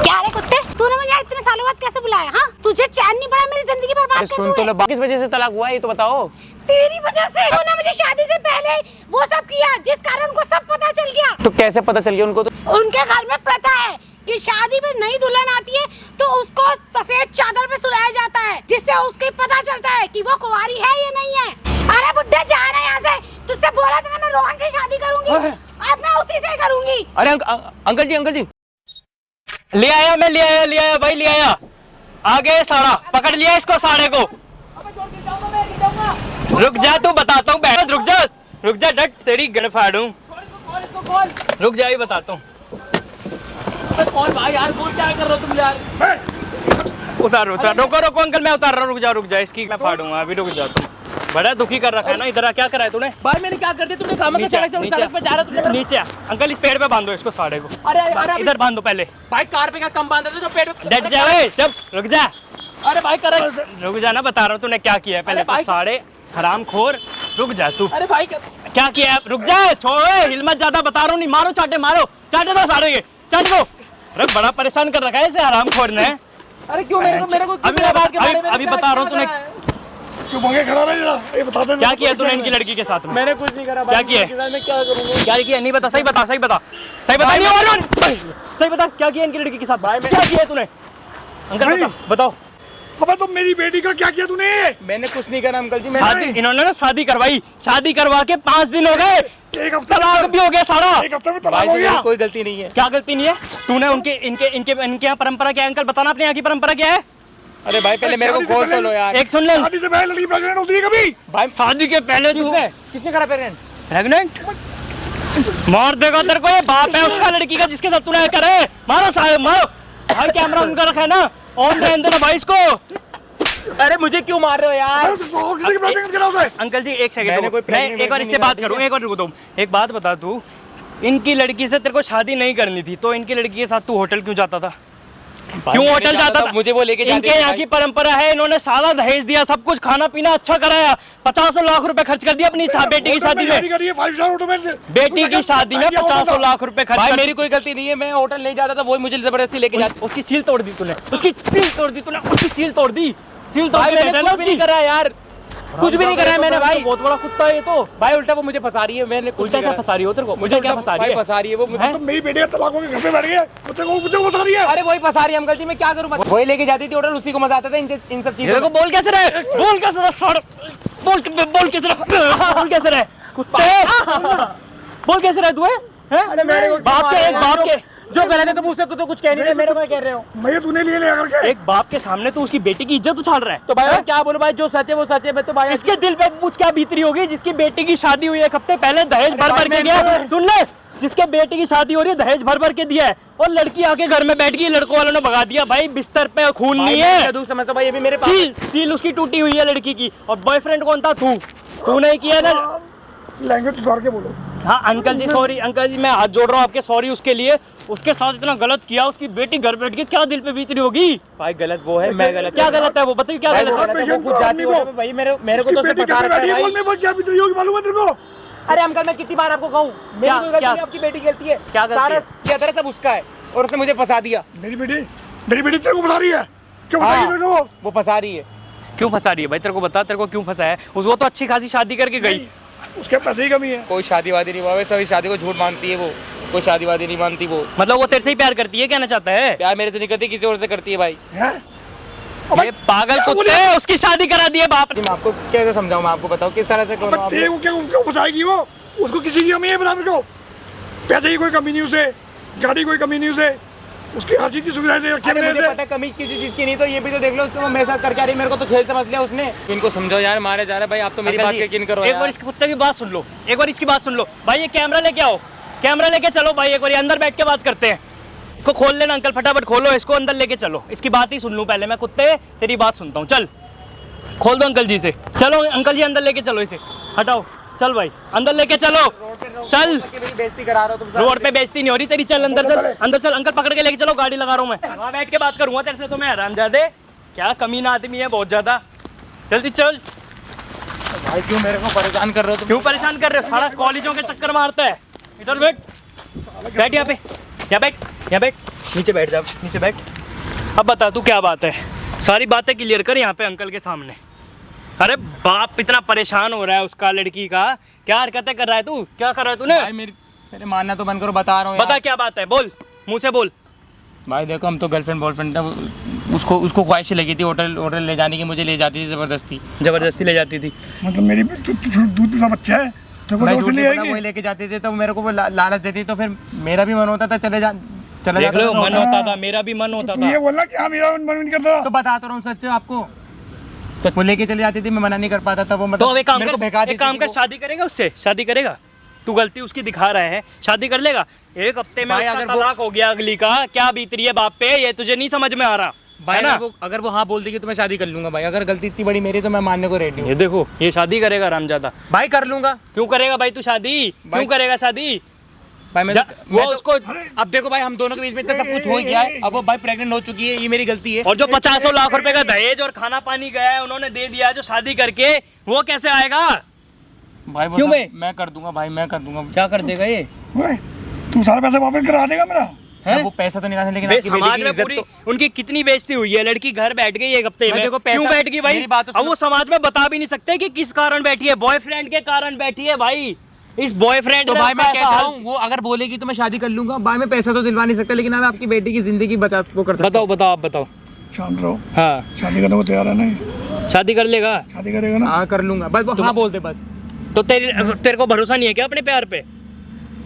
क्या रे कुत्ते, तूने मुझे इतने सालों बाद कैसे बुलाया? हाँ, तुझे चैन नहीं पड़ा मेरी जिंदगी बर्बाद कर सुन तो लो, किस वजह से तलाक हुआ है ये तो बताओ। तेरी वजह से। उन्होंने मुझे शादी से पहले वो सब किया जिस कारण उनको सब पता चल गया। तो कैसे पता चल गया उनको? तो उनके घर में प्रथा है कि शादी में नई दुल्हन आती है तो उसको सफेद चादर पे सुलाया जाता है, जिससे उसके पता चलता है कि वो कुंवारी है या नहीं है। अरे बुड्ढे जा रहे यहाँ से, तुझसे बोला था ना मैं रोहन से शादी करूंगी, अब मैं उसी से करूंगी। अरे अंकल जी ले आया भाई, ले आया। आगे साड़ा पकड़ लिया इसको, साड़े को। रुक जा, तू बताता हूँ, रुक जा डट, तेरी गन फाड़ूं। रुक जा, बताता हूँ। कौन भाई यार, कौन क्या कर रहे हो तुम यार? उतार रुको अंकल, मैं उतार रहा हूँ। रुक जा इसकी मैं फाड़ूंगा अभी, रुक जा। तुम बड़ा दुखी कर रखा है ना इधर। क्या करा है तूने? भाई मैंने क्या कर दिया? तुमने काम सड़क पे जा रहा तुमने। नीचे अंकल, इस पेड़ पे बांधो इसको, साड़े को। अरे इधर बांधो पहले। भाई कार पे क्या कम बांधा था जो पेड़ पे? डट जा भाई, चुप, रुक जा। अरे भाई कर रुक जा ना, बता रहा हूँ तूने क्या किया है पहले। तो साड़े हरामखोर, रुक जा तू। अरे भाई क्या किया है? रुक जा, छोड़, हिल मत ज्यादा, बता रहा हूँ। नहीं मारो, चाटे दो साड़े के, चाट दो। अरे बड़ा परेशान कर रखा है इसे हरामखोर ने। अरे क्यों मेरे को अभी बता रहा हूँ तूने चुप होके खड़ा रह जरा, ये बता दे क्या किया तूने इनकी लड़की के साथ में। मैंने कुछ नहीं करा। क्या किया? मैं क्या करूंगा? क्या किया? नहीं बता, सही बता सही बता क्या किया इनकी लड़की के साथ? क्या किया तूने? अंकल बताओ। अबे तो मेरी बेटी का क्या किया तूने? मैंने कुछ नहीं करा अंकल जी। शादी इन्होंने ना शादी करवा के 5 दिन हो गए, एक हफ्ता तलाक भी हो गया सारा। एक हफ्ते में तलाक हो गया। कोई गलती नहीं है। क्या गलती नहीं है? तूने इनके यहाँ परंपरा क्या है अंकल? बताना अपने यहाँ की परंपरा क्या है। अरे भाई पहले मेरे को खोल तो लो यार। एक सुन ले, शादी से पहले लड़की प्रेग्नेंट होती है कभी? भाई शादी के पहले किसने करा प्रेग्नेंट? मार देगा तेरे को, ये बाप है उसका लड़की का जिसके साथ तूने करे। मारो साहब मारो। भाई कैमरा उनका रखा है ना, ऑन रहने देना भाई इसको। अरे मुझे क्यों मार रहे हो यार? किसी की प्रेग्नेंट करा उसे? अंकल जी एक सेकंड, मैं एक बार इससे बात करूँ। एक बार रुको तुम, एक बात बता, तू इनकी लड़की से तेरे को शादी नहीं करनी थी तो इनकी लड़की के साथ तू होटल क्यों जाता था? क्यों होटल जाता था? मुझे वो लेके इनके यहाँ की परंपरा है, इन्होंने सारा दहेज दिया, सब कुछ खाना पीना अच्छा कराया, 50 लाख रुपए खर्च कर दिया अपनी बेटी की शादी में। 5 स्टार होटल में बेटी की शादी में 50 लाख रुपए खर्च। भाई मेरी कोई गलती नहीं है, मैं होटल नहीं जाता था, वो मुझे जबरदस्ती लेके जाता। उसकी सील तोड़ दी तूने, उसकी सील तोड़ दी। भाई मैंने कुछ भी नहीं करा यार, कुछ भी नहीं करा है मैंने। भाई बहुत बड़ा कुत्ता है ये तो। भाई उल्टा वो मुझे फंसा रही है। मैंने कुछ क्या फंसा रही हो तेरे को? मुझे क्या फंसा रही है? फंसा रही है वो मुझे। तो मेरी बेटी का तलाक होकर घर पे बैठ गया, मुझे को बता रही है। अरे वही फंसा रही है अंकल जी, मैं क्या करूं? वही लेके जाती थी होटल, उसी को मजा आता था इन सब चीजों को। बोल कैसे रहे बोल कैसे रहे तू है? बाप के जो कर रहे थे तुम उससे तो कुछ कह नहीं रहे, मेरे को कह रहे हो। मैं तूने लिए ले करके एक बाप के सामने तो उसकी बेटी की इज्जत उछाल रहा है। तो भाई क्या बोलूं भाई, जो सच है वो सच है। मैं तो भाई इसके दिल पे कुछ क्या बीतरी होगी जिसकी बेटी की शादी हुई है, एक हफ्ते पहले दहेज भर के दिया। सुन ले, जिसके बेटी की शादी हो रही है दहेज भर के दिया है, और लड़की आके घर में बैठ गई, लड़कों वालों ने भगा दिया। भाई बिस्तर पे खून नहीं है, समझता भाई, ये भी मेरे सील उसकी टूटी हुई है लड़की की। और बॉयफ्रेंड कौन था? तू नहीं किया ना। लैंग्वेज सुधार के बोलो। हाँ अंकल जी सॉरी, अंकल जी मैं हाथ जोड़ रहा हूँ आपके, सॉरी उसके लिए। उसके साथ इतना गलत किया, उसकी बेटी घर बैठ के क्या दिल पे बीत रही होगी? भाई गलत वो है, मैं गलत। क्या गलत है वो बताइए, क्या गलत है? वो खुद जाती है भाई, मेरे को तो बेटी घर पे बैठी है, बोलने पर क्या बीत रही होगी मालूम है तेरे को? अरे अंकल मैं कितनी बार आपको कहूँ, मेरी कोई गलती नहीं, आपकी बेटी की गलती है। क्या गलती है? सारा सब उसका है और उसने मुझे फंसा दिया। मेरी बेटी तेरे को फंसा रही है? क्यों फंसाएगी तेरे को? वो फंसा रही है। क्यों फंसा रही है भाई? तेरे को बता, तेरे को क्यों फंसा है? वो तो अच्छी खासी शादी करके गई। उसके पैसे की कमी है। कोई शादी वादी नहीं हुआ, सभी शादी को झूठ मानती है वो, कोई शादी वादी नहीं मानती वो। मतलब वो तेरे से ही प्यार करती है, कहना चाहता है? प्यार मेरे से नहीं करती, किसी और से करती है भाई। ये पागल कुत्ते, उसकी शादी करा दी है बाप ने। मैं आपको कैसे समझाऊं? मैं आपको बताऊं किस तरह से क्यों फंसाएगी वो? उसको किसी की कमी है बता मेरे को? पैसे की कोई कमी नहीं उसे, गाड़ी कोई कमी नहीं उसे, उसकी हर चीज की सुविधा दे रखी है। मुझे पता कमी किसी चीज की नहीं, तो ये भी तो देख लो, उसको मेरे साथ करके आ रही है, मेरे को तो खेल समझ लिया उसने। इनको समझाओ यार, मारे जा रहे भाई, आप तो मेरी बात यकीन करो। एक बार इसके कुत्ते की बात सुन लो, एक बार इसकी बात सुन लो भाई। ये कैमरा लेके आओ, कैमरा लेके चलो भाई, एक बार अंदर बैठ के बात करते हैं। इसको खोल लेना अंकल, फटाफट खोलो इसको, अंदर लेके चलो, इसकी बात ही सुन लूं पहले मैं। कुत्ते तेरी बात सुनता हूँ, चल खोल दो अंकल जी से। चलो अंकल जी अंदर लेके चलो इसे, हटाओ, चल भाई अंदर लेके चलो, चल। बेइज्जती करा रहा हो तुम। रोड पे बेइज्जती नहीं हो रही तेरी, चल अंदर चल, अंदर चल। अंकल पकड़ के लेके चलो, गाड़ी लगा रहा हूँ मैं, वहाँ बैठ के बात करूंगा तेरे से। तो मैं हरामजादे, क्या कमीना आदमी है बहुत ज्यादा। जल्दी चल भाई, क्यों मेरे को परेशान कर रहे हो तुम? क्यों परेशान कर रहे हो? सारा कॉलेजों के चक्कर मारता है। इधर बैठ, बैठ यहाँ पे, यहाँ बैठ। यहाँ बैठ, नीचे बैठ जा, नीचे बैठ। अब बता तू क्या बात है, सारी बातें क्लियर कर यहाँ पे अंकल के सामने। अरे बाप इतना परेशान हो रहा है उसका, लड़की का। क्या हरकतें कर रहा है तू, क्या कर रहा है तूने? भाई मेरे मानना तो बंद करो, बता रहा हूँ बता क्या बात है, बोल, मुंह से बोल। भाई देखो, हम तो गर्लफ्रेंड बॉयफ्रेंड था, उसको ख्वाहिश लगी थी होटल ले जाने की, मुझे ले जाती थी जबरदस्ती ले जाती थी। मतलब मेरी दूध पीता बच्चा है तो मैं वो झूठ नहीं बोला, ले वही लेके जाते थे तो मेरे को वो लालच देती, तो फिर मेरा भी मन होता था चला देख जाता लो, था। मन होता था, मेरा भी मन होता तू था। ये बोलना कि हाँ मेरा मन नहीं करता। तो बताता रहा हूँ सच आपको, वो लेके चली जाती थी, मैं मना नहीं कर पाता था। वो मतलब तो अब एक काम मेरे को कर, बहका एक देती काम थी कर, वो। शादी करेगा उससे? शादी करेगा? तू गलती उसकी दिखा रहा है, शादी कर लेगा? एक हफ्ते में भाई उसका अगर वो- तलाक हो गया अगली का, क्या बीत रही है बाप पे, ये तुझे नहीं समझ में आ रहा भाई है ना? अगर वो हाँ बोल देगी तो मैं शादी कर लूंगा भाई, अगर गलती इतनी बड़ी मेरी तो मैं मानने को रेडी हूँ। ये देखो, ये शादी करेगा रामजादा। भाई कर लूंगा क्यों करेगा भाई तू शादी? क्यों करेगा शादी? भाई मैं वो उसको, अब देखो भाई, हम दोनों के बीच में इतना सब कुछ हो ही गया है, अब वो भाई प्रेग्नेंट हो चुकी है, ये मेरी गलती है। और जो 50 लाख रुपए का दहेज और खाना पानी गया है उन्होंने दे दिया है जो शादी करके, वो कैसे आएगा? भाई वो क्यों सब मैं कर दूंगा भाई, मैं कर दूंगा। क्या कर देगा ये? ओए, तू सारे पैसे वापस करा देगा मेरा? हैं? वो पैसा तो निकालने, लेकिन बे, आपकी बेटी समाज की में इज्जत पूरी तो उनकी कितनी बेइज्जती हुई है। लड़की घर बैठ गई एक हफ्ते भाई में, देखो, पैसा- क्यों बैठ गई भाई? मेरी बात तो अब वो समाज में बता भी नहीं सकते कि किस कारण बैठी है, बॉयफ्रेंड के कारण बैठी है भाई। इस बॉयफ्रेंड तो ने भाई मैं उसका कहता ऐसा हूँ, वो अगर बोलेगी तो मैं शादी कर लूंगा भाई, मैं पैसा तो दिलवा नहीं सकता, लेकिन मैं आपकी बेटी की जिंदगी बचा वो कर सकता बताओ बताओ, आप बताओ। शांत रहो, हाँ, शादी करने को तैयार है ना? शादी कर लेगा? शादी करेगा हूँ। ना? हाँ कर लूंगा, बस वो हाँ बोल दे बस। तो तेरे को भरोसा नहीं है क्या अपने प्यार पे?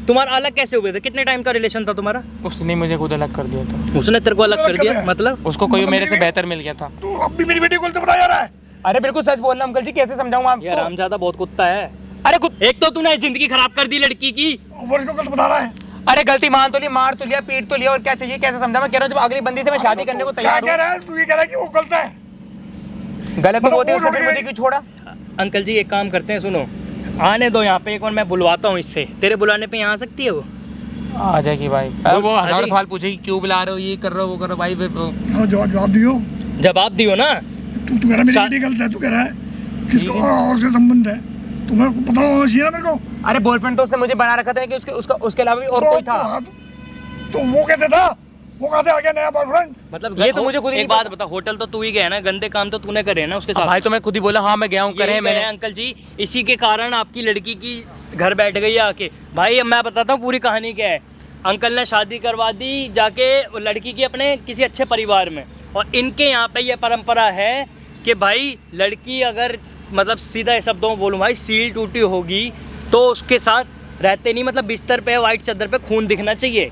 तुम्हारा अलग कैसे हुए थे? कितने टाइम का रिलेशन था तुम्हारा? उसने मुझे खुद अलग कर दिया था, उसने तेरे को अलग कर दिया मतलब? उसको कोई मेरे से बेहतर मिल गया था। तू अब भी मेरी बेटी को गलत बता जा रहा है। अरे बिल्कुल सच बोल रहा हूँ अंकल जी, कैसे समझाऊँ ये आपको? रामजादा बहुत कुत्ता है। अरे कुछ, एक तो तूने जिंदगी खराब कर दी लड़की की। और इसको गलत बता रहा है। अरे गलती मान तो ली, मार तो लिया, पीट तो लिया, और क्या चाहिए? कैसे समझा? मैं कह रहा हूँ जब अगली बंदी से मैं शादी करने को क्या तैयार कह हूँ। रहा है तू? ये कह रहा है कि वो गलत है? गलत तो होते वो उसने फिर छोड़ मुझे क्यों छोड़ा? अंकल जी एक काम करते हैं, सुनो, आने दो यहाँ पे, एक बार मैं बुलवाता हूँ इससे। तेरे बुलाने पे यहाँ आ सकती है वो? आ जाएगी भाई। अब वो आ हज़ार जाएगी। सवाल पूछेगी, क्यों बुला रहे हो, ये कर रहे हो, वो कर रहे हो भाई। हाँ, जवाब दियो। जवाब दियो ना। तू कह रहा है मेरी बेटी गलत है, तू कह रहा है किसको और से संबंध है? तुम्हें पता होना चाहिए ना मेरे को। अरे बॉयफ्रेंड तो उसने मुझे बना रखा था कि उसके अलावा भी और कोई था। तो वो कैसे था? वो कहाँ से आ गया नया बॉयफ्रेंड? मतलब ये तो मुझे खुद ही एक नहीं बात बता, होटल तो तू ही गया ना, गंदे काम तो तूने करे ना उसके साथ। भाई तो मैं खुद ही बोला, हाँ मैं गया हूँ, करे यही मैंने। करे अंकल जी, इसी के कारण आपकी लड़की की घर बैठ गई है आके। भाई अब मैं बताता हूँ पूरी कहानी क्या है। अंकल ने शादी करवा दी जाके लड़की की अपने किसी अच्छे परिवार में, और इनके यहाँ पे ये परंपरा है कि भाई लड़की अगर मतलब सीधा शब्दों में बोलूँ भाई, सील टूटी होगी तो उसके साथ रहते नहीं, मतलब बिस्तर पे वाइट चादर पे खून दिखना चाहिए।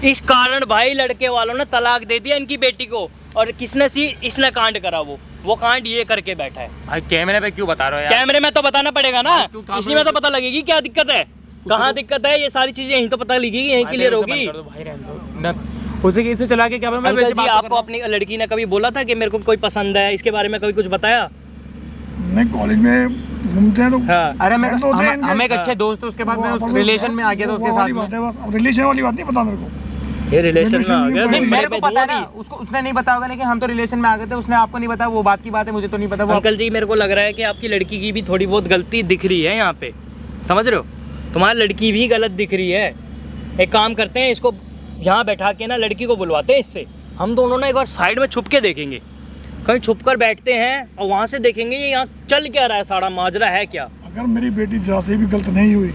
इस कारण भाई लड़के वालों ने तलाक दे दिया इनकी बेटी को, और किसने इसने कांड करा, वो कांड ये करके बैठा है। भाई कैमरे पे क्यों बता रहे हो यार? कैमरे में तो बताना पड़ेगा ना, क्यों कैमरे इसी में तो पता लगेगी क्या दिक्कत है, कहाँ दिक्कत है, ये सारी चीजें यहीं तो पता लगेगी, यहीं भाई, क्लियर मेरे से होगी। बंद कर दो भाई, रहने दो। न- उसे इसे चला के क्या मैं अंकल वैसे जी बात तो आपको कर रहा अपनी लड़की ने कभी बोला था कि मेरे को कोई पसंद है, इसके बारे में कभी कुछ बताया? नहीं, कॉलेज में घूमते हैं तो हाँ। हूँ। अरे मैं फ्रेंड होते हैं इनके। हम एक अच्छे दोस्त, उसके बाद मैं वो उस अपन रिलेशन में आ गया था वो उसके वाली साथ बात में। है बस। अब रिलेशन वाली बात नहीं पता मेरे को। ये रिलेशन में आ गया नहीं, नहीं तुम मेरे बड़े को पता है ना, बेदोगी। उसको उसने नहीं बताया होगा, लेकिन हम तो रिलेशन में आ गए थे, उसने आपको नहीं बताया, वो बात की बात है, मुझे तो नहीं पता। वो अंकल जी मेरे को लग रहा है कि आपकी लड़की की भी थोड़ी बहुत गलती दिख रही है यहाँ पे, समझ रहे हो? तुम्हारी लड़की भी गलत दिख रही है। एक काम करते हैं, इसको यहाँ बैठा के ना लड़की को बुलवाते हैं इससे, हम दोनों ना एक बार साइड में छुप के देखेंगे, कहीं छुप कर बैठते हैं और वहाँ से देखेंगे ये यहाँ चल क्या रहा है, सारा माजरा है क्या। अगर मेरी बेटी जरा से भी गलत नहीं हुई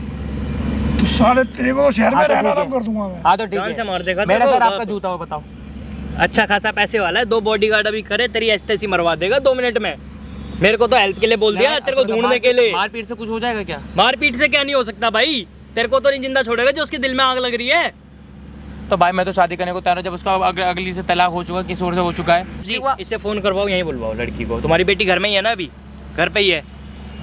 तो सारे तेरे को शहर में हाँ, तो रहना ठीक है। आराम कर दूंगा मैं। हाँ तो ठीक जान से मार है, देगा मेरा तेरे सर को, आपका बाप। जूता हो, बताओ। अच्छा खासा पैसे वाला है, 2 बॉडीगार्ड अभी करे, तेरी एस्तेसी मरवा देगा 2 मिनट में। मेरे को तो हेल्प के लिए बोल दिया, तेरे को ढूंढने के लिए। मारपीट से कुछ हो जाएगा क्या? मारपीट से क्या नहीं हो सकता भाई, तेरे को तो नहीं जिंदा छोड़ेगा जो उसके दिल में आग लग रही है। तो भाई मैं तो शादी करने को तैयार हूं, जब उसका अगली से तलाक हो चुका, किसी और से हो चुका है। जी इसे फोन करवाओ, यहीं बुलवाओ लड़की को। तुम्हारी बेटी घर में ही है ना, अभी घर पे ही है?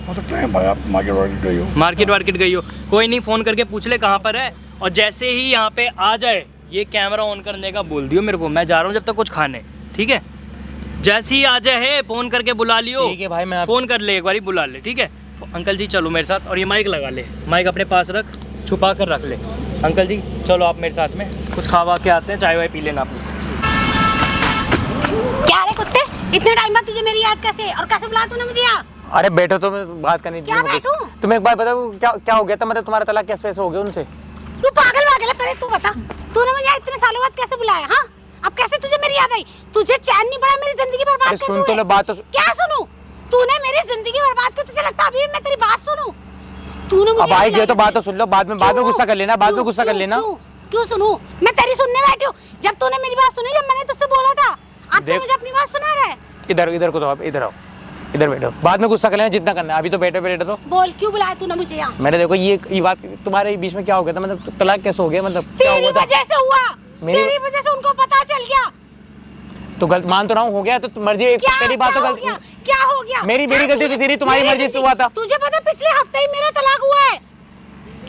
हो सकता है भाई आप मार्केट वार्केट गई हो। मार्केट गई हो, कोई नहीं, फोन करके पूछ ले कहाँ पर है, और जैसे ही यहाँ पे आ जाए ये कैमरा ऑन करने का बोल दियो मेरे को, मैं जा रहा हूँ जब तक कुछ खाने, ठीक है? जैसे ही आ जाए फोन करके बुला लियो। ठीक है भाई, मैं फोन कर ले, एक बारी बुला ले, ठीक है? अंकल जी चलो मेरे साथ, और ये माइक लगा ले, माइक अपने पास रख, छुपा कर रख ले। अंकल जी चलो आप मेरे साथ में, कुछ खावा के आते हैं, चाय वाय पी लेना आप। क्या रे कुत्ते, इतने टाइम बाद तुझे मेरी याद कैसे, और कैसे बुलाया तूने मुझे यहाँ? अरे बैठो तो मैं बात करनी थी। क्या बैठूं? तुम्हें एक बात बताओ, क्या क्या हो गया था, मतलब तुम्हारा तलाक कैसे हो गया उनसे? तू पागल वागल है, पहले तू बता तूने मुझे इतने सालों बाद कैसे बुलाया? हाँ, अब कैसे तुझे मेरी याद आई? तुझे चैन नहीं पड़ा, मेरी जिंदगी बर्बाद अरे कर सुन तो लो बात तो। क्या सुनूं? तूने मेरी जिंदगी बर्बाद कर, तुझे लगता अभी मैं तेरी बात सुनूं? तूने मुझे अब आई गए तो बुलाया बात तो सुन लो, बाद में क्यों? गुस्सा कर लेना, बाद में क्यों? गुस्सा कर क्यों? लेना। क्यों सुनूं? मैं तेरी सुनने बैठी हूँ। जब तूने मेरी बात सुनी, जब मैंने तुझसे बोला था, अब तू देख- मुझे अपनी बात सुना रहा है। इधर को तो आप इधर आओ, इधर बैठो, बाद में गुस्सा कर लेना जितना करना है, अभी तो बैठो तो। बोल क्यों बुलाया तूने मुझे यहाँ? मैंने देखो ये बात तुम्हारे बीच में क्या हो गया था, मतलब तलाक कैसे हो गया, मतलब क्या तेरी हुआ था? वजह से हुआ, मेरी- तेरी वजह से उनको पता चल गया। तो गलत मान तो रहा हूँ, हो गया तो मर्जी, क्या तेरी बात तो क्या हो गया? गलत। क्या हो गया? मेरी हाँ, गलती तूने- तो तेरी, तुम्हारी मेरी मर्जी से जिंदगी- हुआ था। तुझे पता पिछले हफ्ते ही मेरा तलाक हुआ है।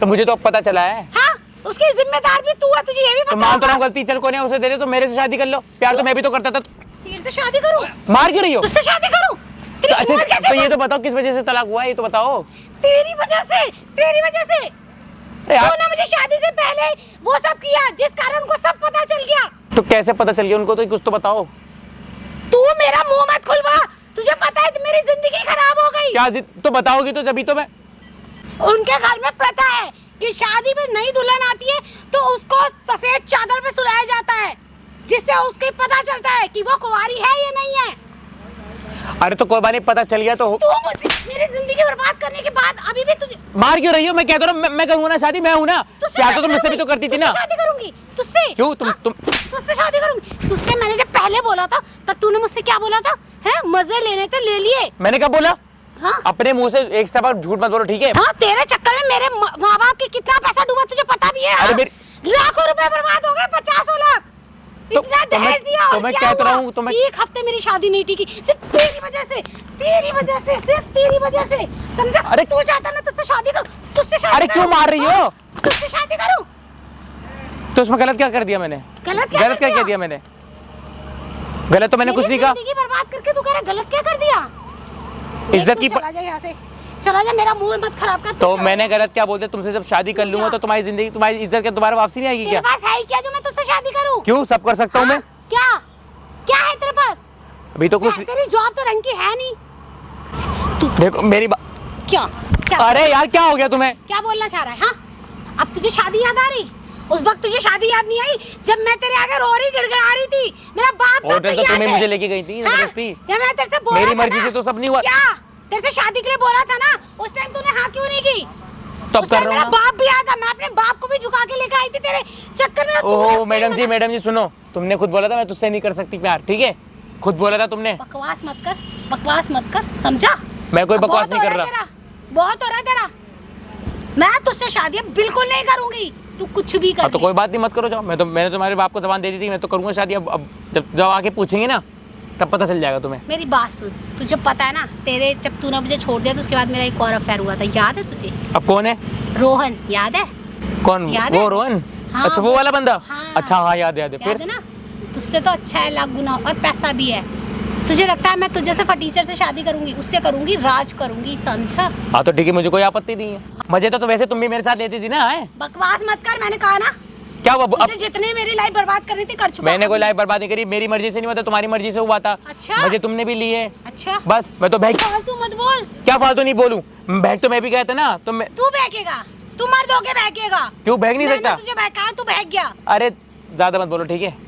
तो मुझे तो अब पता चला है। हाँ, उसकी जिम्मेदार भी तू है, तुझे ये भी तो पता मान तो रहा हूँ होगा। गलती चल कोने उसे दे दे, तो मेरे से शादी कर लो, प्यार तो मैं भी तो करता था। तेरे से शादी करूं? मार क्यों रही हो? तुझसे शादी करूं? तेरी अच्छा उम्र कैसे तो ये बढ़- तो बताओ किस वजह से तलाक हुआ है, ये तो बताओ। तेरी वजह से, तेरी वजह से। अरे यार, तूने मुझे शादी से पहले वो सब किया, जिस कारण उनको सब पता चल गया। तो कैसे पता चल गया उनको, तो कुछ तो बताओ। तू मेरा मुंह मत खुलवा, तुझे पता है मेरी जिंदगी खराब हो गई। क्या तो बताओगी तो तभी तो मैं। उनके घर में प्रथा है कि शादी में नई दुल्हन आती है तो उसको सफेद चादर पे सुलाया जाता है, जिससे उसको पता चलता है कि वो कुंवारी है या नहीं है। अरे तो कोई बात नहीं, पता चल गया तो तू मुझे मेरी जिंदगी बर्बाद करने के बाद अभी भी तुझे मार क्यों रही हो? मैं कहता रहा हूँ मैं करूंगा ना शादी, मैं हूँ ना। तुझसे प्यार तो शादी तुम मुझसे भी करूंगी, तो करती थी तुझसे ना। शादी करूंगी तुझसे। क्यों तुम तुझसे शादी करूंगी तुझसे। मैंने जब पहले बोला था तब तूने मुझसे क्या बोला था? हैं, मजे लेने थे, ले लिए। मैंने कब बोला? हाँ अपने मुंह से एक सफा झूठ मत बोलो, ठीक है? हाँ, तेरे चक्कर में मेरे माँ बाप की कितना पैसा डूबा तुझे पता भी है। अरे हाँ? मेरी- लाखों रुपए बर्बाद हो गए, 50 लाख तो- इतना तो मैं- दहेज दिया। तो और मैं क्या कहता हुआ? रहा हूँ, तो मैं- एक हफ्ते मेरी शादी नहीं टिकी, सिर्फ तेरी वजह से, तेरी वजह से, सिर्फ तेरी वजह से। समझा? अरे तू चाहता मैं तुझसे शादी करूं, तुझसे शादी अरे क्यों करूं? मार रही हो? हाँ, तुझसे शादी करूं? तो उसमें गलत क्या कर दिया मैंने? गलत क्या गलत क्या कह दिया मैंने? गलत तो मैंने कुछ नहीं कहा। जिंदगी बर्बाद करके तू कह रहा गलत क्या कर दिया? इज्जत की चला जा यहाँ से, चला जा, मेरा मूड मत खराब कर। तो मैंने गलत क्या बोलते? तुमसे जब शादी कर लूंगा तो तुम्हारी जिंदगी, तुम्हारी इज्जत क्या दोबारा वापसी नहीं आएगी तेरे क्या? पास है ही क्या जो मैं तुझसे शादी करूं? क्यों सब कर सकता हूँ मैं? क्या क्या है तेरे पास? अभी तो कुछ तेरी जॉब तो ढंग की है नहीं। तू देखो मेरी बात। क्या क्या अरे यार क्या हो गया तुम्हें? क्या बोलना चाह रहा है? हाँ, अब तुझे शादी याद आ रही? उस वक्त तुझे शादी याद नहीं आई जब मैं तेरे आगे रो रही गिड़गिड़ा रही थी? मेरा बाप सब होटल तो तैयार तुम्हें थे। मुझे लेके गई थी हाँ? जबरदस्ती। जब मैं तेरे से बोला मेरी था मर्जी ना, से तो सब नहीं हुआ। क्या तेरे से शादी के लिए बोला था ना, उस टाइम तूने हाँ क्यों नहीं की? तब उस कर टाइम रहा मेरा हूँ बाप भी आया था, मैं अपने बाप को भी झुका के लेकर आई थी तेरे चक्कर में। ओहो मैडम जी सुनो, तुमने खुद बोला था मैं तुझसे नहीं कर सकती प्यार, ठीक है? खुद बोला था तुमने। बकवास मत कर, बकवास मत कर, समझा? मैं कोई अब बकवास बहुत नहीं हो कर है रहा। तेरा, बहुत हो रहा है तेरा। मैं तुझसे शादी अब बिल्कुल नहीं करूंगी, तू कुछ भी कर अब तो ले। कोई बात नहीं, मत करो जाओ। मैंने तुम्हारे बाप को जबान दे दी थी, मैं तो करूंगा शादी। अब जब आके पूछेंगे ना तब पता चल जाएगा तुम्हें। मेरी बात सुन, तुझे पता है ना, तेरे जब तूने मुझे छोड़ दिया तो उसके बाद मेरा एक और अफेयर हुआ था, याद है तुझे? अब कौन है? रोहन, याद है? कौन? याद वो है? रोहन? हाँ, अच्छा वो वाला बंदा। हाँ। अच्छा हाँ याद है याद फिर। है ना? तुझसे तो अच्छा है लाख गुना, और पैसा भी है। तुझे लगता है मैं तुझे से फटीचर से शादी करूंगी? उससे करूंगी, राज करूंगी, समझा? हाँ तो ठीक है, मुझे कोई आपत्ति नहीं है। मजे तो वैसे तुम भी मेरे साथ लेती थी ना, है? बकवास मत कर, मैंने कहा ना। क्या हुआ? अब तुझे जितनी मेरी लाइफ बर्बाद करनी थी कर चुका। मैंने कोई लाइफ बर्बाद नहीं करी, मेरी मर्जी से नहीं हुआ था, तुम्हारी मर्जी से हुआ था। अच्छा? मजे तुमने भी लिए। अच्छा, बस मैं तो बहक। फालतू मत बोल। क्या फालतू नहीं बोलूं? बहक तो मैं भी गया था ना, तो मैं तू बहकेगा, तू मर्द होके बहकेगा। क्यों बहक नहीं मैंने सकता? तुझे बहकाया, तू बहक गया। अरे ज्यादा मत बोलो, ठीक है?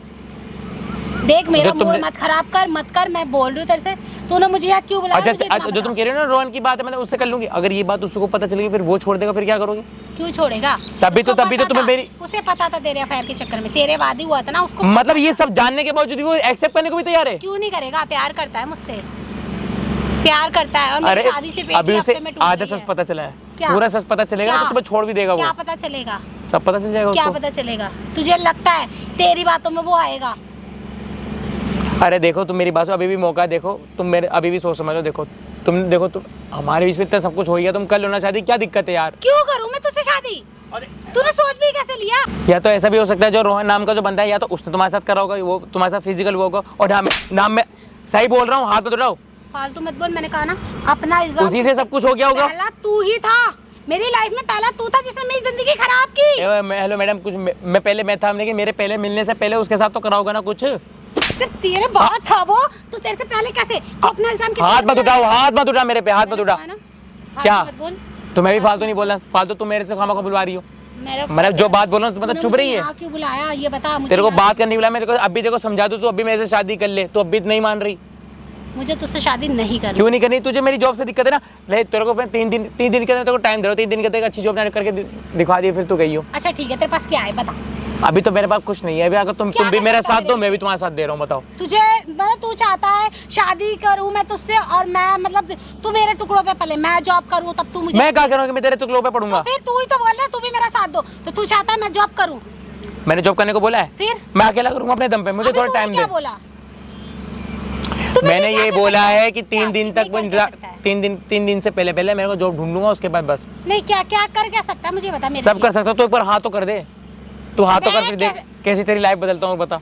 देख मेरा जो तुमने- मूड मत खराब कर, मत कर, मैं बोल रही हूँ तेरे से। तूने मुझे यहाँ क्यों बुलाया? मुझे इतना अच्छा जो बता। तुम कह रहे हो ना रोहन की बात है, मैंने उससे कर लूंगी। अगर ये बात उसको पता चलेगी फिर वो छोड़ देगा, फिर क्या करोगे? क्यों छोड़ेगा? तभी तो उसको तुम्हें पता था, मेरी- उसे पता था तेरे अफेयर के चक्कर में, तेरे वादी हुआ था ना, उसको मतलब ये सब जानने के बावजूद भी वो एक्सेप्ट करने को भी तैयार है? क्यों नहीं करेगा? प्यार करता है मुझसे, प्यार करता है। और अरे मेरी शादी से अभी उसे हफ्ते में टूट आधा गई सच है। पता चला है, क्या? पूरा सच पता चलेगा क्या? तो तुम्हें छोड़ भी देगा क्या वो। पता चलेगा? सब पता चल जाएगा क्या उसको। पता चलेगा? तुझे लगता है तेरी बातों में वो आएगा? अरे देखो तुम मेरी बात सुनो, अभी भी मौका है, देखो तुम मेरे अभी भी सोच समझ लो। देखो तुम हमारे बीच में इतना सब कुछ हो गया, तुम कर लो ना शादी, क्या दिक्कत है यार? क्यों करूं मैं तुझसे शादी? तूने सोच भी कैसे लिया? या तो ऐसा भी हो सकता है जो रोहन नाम का जो बंदा है, या तो उसने तुम्हारे साथ करा होगा, वो तुम्हारे साथ फिजिकल हुआ होगा। और नाम में सही बोल रहा हूँ, हाथ मत उठाओ। फालतू मत बोल, मैंने कहा ना अपना इल्जाम। उसी से सब कुछ हो गया होगा। पहला तू ही था मेरी लाइफ में, पहला तू था जिसने मेरी जिंदगी खराब की। हेलो मैडम, कुछ मैं पहले मैं था, लेकिन मेरे पहले मिलने से पहले उसके साथ तो करा होगा ना कुछ। जब तेरे बात था वो, तो तेरे से पहले कैसे? तू अपना इल्जाम किस हाथ पे मत उठाओ, हाथ मत उठा मेरे पे, हाथ मत उठा। लगाया ना? क्या? फालतू मत बोल। तुम्हें भी फालतू नहीं बोलना, फालतू तुम मेरे से खामा को बुलवा रही हो। मतलब जो बात बोल रहा हूँ मतलब चुप रही है। क्यों बुलाया ये बता मुझे। तेरे को बात करने बुलाया, मेरे को अभी देखो समझा दो, तू अभी मेरे से शादी कर ले, तो अभी नहीं मान रही। मुझे तुझसे शादी नहीं करनी। क्यों नहीं करनी? तुझे मेरी जॉब से दिक्कत है ना। ले तेरे को मैं 3 दिन के अंदर तेरे को टाइम दे रहा हूँ, 3 दिन के अंदर अच्छी जॉब करके दिखा दी, फिर तू गई हो। अच्छा ठीक है, तेरे पास क्या है बता। अभी तो मेरे पास कुछ नहीं है। अभी अगर तुम भी मेरा साथ दो, मैं भी तुम्हारा साथ दे रहा हूँ। बताओ तुझे मतलब तू चाहता है शादी करूं मैं तुझसे और मैं मतलब तू मेरे टुकड़ों पे पले, मैं जॉब करूं तब तू मुझे। मैं क्या करूँगा कि मैं तेरे टुकड़ों पे पढ़ूंगा? तो फिर तू ही तो बोल रहा है तू भी मेरा साथ दो, तो तू चाहता है मैं जॉब करूं। मैंने जॉब करने को बोला है? फिर मैं अकेला करूंगा अपने दम पे, मुझे अभी थोड़ा तूने टाइम क्या दे। बोला? मैंने ये बोला है कि 3 दिन तक नहीं कर सकता है। 3 दिन से पहले मेरे को जॉब ढूंढूंगा, उसके बाद बस। नहीं क्या क्या कर क्या सकता है मुझे बता। मेरे सब कर सकता, तो एक बार हाँ तो कर दे। तू हाँ तो कर, फिर देख कैसे- कैसी तेरी लाइफ बदलता हूँ। बता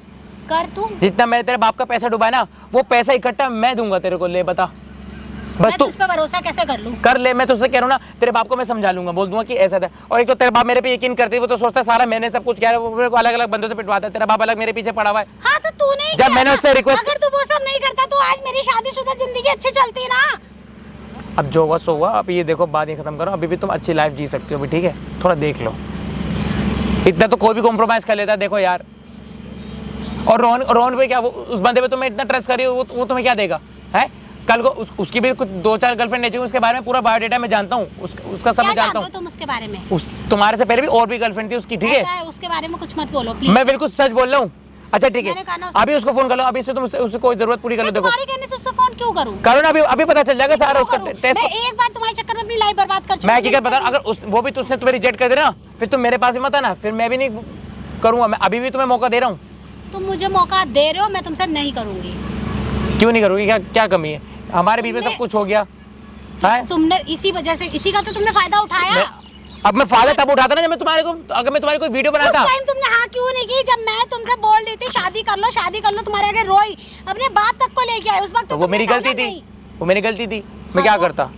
कर तू। जितना मैंने तेरे बाप का पैसा डुबाया ना, वो पैसा इकट्ठा मैं दूंगा तेरे को। ले बता बस मैं तू तुझ पे भरोसा कैसे कर लूं? कर ले। मैं तुझसे कह रहा हूँ ना, तेरे बाप को मैं समझा लूंगा, बोल दूंगा कि ऐसा था। और एक तो तेरे बाप मेरे पे यकीन करते, वो तो सोचता है सारा मैंने सब कुछ किया है, वो मेरे को अलग अलग बंदों से पिटवाता है। तेरा बाप अलग मेरे पीछे पड़ा हुआ है। हाँ तो तूने ही जब किया मैंने ना। उससे रिक्वेस्ट- अगर तू वो सब नहीं करता तो आज मेरी शादीशुदा जिंदगी अच्छी चलती ना। अब जो हुआ सो हुआ। अब ये देखो, बात ही खत्म करो। अभी भी तुम अच्छी लाइफ जी सकती हो अभी, ठीक है? थोड़ा देख लो, इतना तो कोई भी कॉम्प्रोमाइज कर लेता है। देखो यार, और रोहन पे क्या, वो उस बंदे पे तुम्हें इतना ट्रस्ट करी हो, वो तुम्हें क्या देगा है? कल को उसकी भी कुछ 2-4 गर्लफ्रेंड नहीं चाहिए, उसके बारे में पूरा बायोडेटा मैं जानता हूँ, उसका सब क्या मैं जानता जानते हो हूँ। तुम उसके बारे में? तुम्हारे से पहले भी और भी गर्लफ्रेंड थी उसकी, ठीक ऐसा है? है उसके बारे में कुछ मत बोलो प्लीज। मैं बिल्कुल सच बोल रहा हूँ। अच्छा ठीक मैंने कहा है, ना उससे- अभी उसको फोन कर लो, अभी से तुम उससे कोई जरूरत पूरी कर लो। देखो तुम्हारे कहने से उससे फोन क्यों करूं? करो ना, अभी पता चल जाएगा सारा उसका मैं टेस्ट। एक बार तुम्हारे चक्कर में अपनी लाइफ बर्बाद कर चुकी मैं हूं। हकीकत बता, अगर वो भी तुझने तुम्हें रिजेक्ट कर देना, फिर तुम मेरे पास भी मत आना, फिर मैं भी नहीं करूंगा। मैं अभी भी तुम्हें मौका दे रहा हूँ। तुम मुझे मौका दे रहे हो, मैं तुमसे नहीं करूंगी। क्यों नहीं करोगी? क्या कमी है? हमारे बीच में सब कुछ हो गया है। तुमने इसी वजह से, इसी का तो तुमने फायदा उठाया। अब मैं फायदा तब उठाता ना जब मैं तुम्हारे को, अगर मैं तुम्हारी कोई वीडियो उस बनाता। टाइम तुमने हाँ क्यों नहीं की? जब मैं तुमसे बोल रही थी शादी कर लो तुम्हारे आगे रोई, अपने बाप तक को लेके आए। उस वक्त तो वो मेरी गलती थी, वो मेरी गलती थी। मैं क्या करता?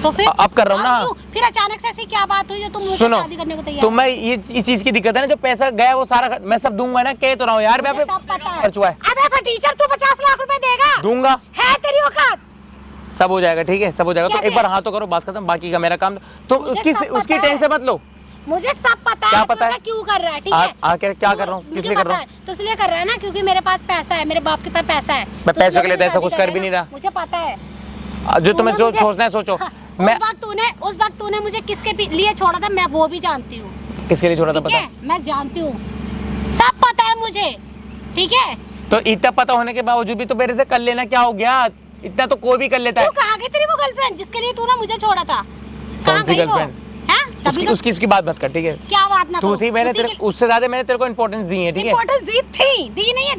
तो फिर अब कर रहा हूँ ना। क्यों? फिर अचानक से ऐसी क्या बात हुई जो तुम मुझसे सुनो, शादी करने को तैयार? तो मैं ये इस चीज की दिक्कत है ना, जो पैसा गया वो सारा मैं सब दूंगा ना। कह तो रहा हूँ यार, मैं मुझे सब पता है। खर्च हुआ है, अबे टीचर तू 50 लाख रुपए देगा? दूंगा, है तेरी औकात? सब हो जाएगा, ठीक है? सब हो जाएगा। तो कैसे? एक बार हाँ तो करो, बात खत्म। बाकी का मेरा काम, तो मुझे उसकी सब पता उसकी है। टेंशन मत लो। मुझे सब पता क्या है पता तू है? ऐसा क्यों कर रहा है, ठीक है? क्या कर रहा हूँ? किस मुझे लिए कर पता रहा है, हूँ? तो इसलिए कर रहा है ना क्योंकि मेरे पास पैसा है, मेरे बाप के पास पैसा है। मैं तो पैसों के इसलिए लिए तो ऐसा मुझे कुछ कर भी शादी नहीं रहा। करना। मुझे पता है जो तुम्हें जो मुझे- सोचना है सोचो। हाँ, मैं उस वक्त तूने मुझे किसके लिए छोड़ा था मैं वो भी जानती हूँ, किसके लिए छोड़ा था ठीक पता? है? मैं जानती हूँ, सब पता है मुझे, ठीक है? तो इतना पता होने के बावजूद भी तो मेरे से कर लेना, क्या हो गया? इतना तो कोई भी कर लेता है। तू कहाँ गई तेरी वो गर्लफ्रेंड जिसके लिए तूने मुझे छोड़ा था? कहाँ सी गई वो? गर्लफ्रेंड? हैं? तभी तो उसकी बात मत कर, ठीक है? क्या बात ना तू करो। थी, मैंने उसी तेरे के- उससे ज्यादा मैंने तेरे को इंपॉर्टेंस दी है, ठीक है? इम्पोर्टेंस दी नहीं है,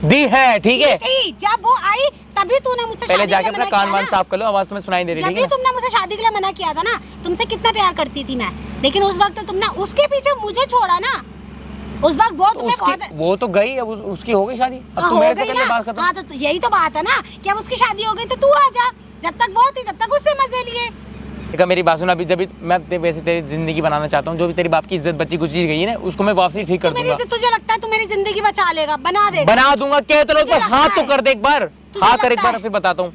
दी है, ठीक है? थी। जब वो आई तभी तूने मुझसे पहले शादी जाके के लिए अपना मना कान किया वान ना। साफ कर लो, आवाज तुम्हें सुनाई दे रही है, जब ठीक भी है? तुमने मुझे शादी के लिए मना किया था ना, तुमसे कितना प्यार करती थी मैं, लेकिन उस वक्त तुमने उसके पीछे मुझे छोड़ा ना। उस वक्त वो तुम्हें बहुत वो तो गई, अब उसकी हो गई शादी। अब हाँ, तू हो मेरे से गई कर ले ना। बात खत्म। हाँ तो यही तो बात है ना कि अब उसकी शादी हो गई तो तू आ जा। जब तक वो थी तब तक उससे मजे लिए। देखा मेरी बात सुन, अभी जब भी मैं वैसे तेरी जिंदगी बनाना चाहता हूँ, जो भी तेरी बाप की इज्जत बची कुछ गई है ना, उसको मैं वापसी ठीक कर तो मेरी दूंगा। तुझे लगता है तू मेरी जिंदगी बचा लेगा, बना देगा? बना दूंगा, कह तो तुझे हाँ लगता तो है? कर दे एक बार, तुझे हाँ कर एक लगता बार, है? फिर बताता हूँ।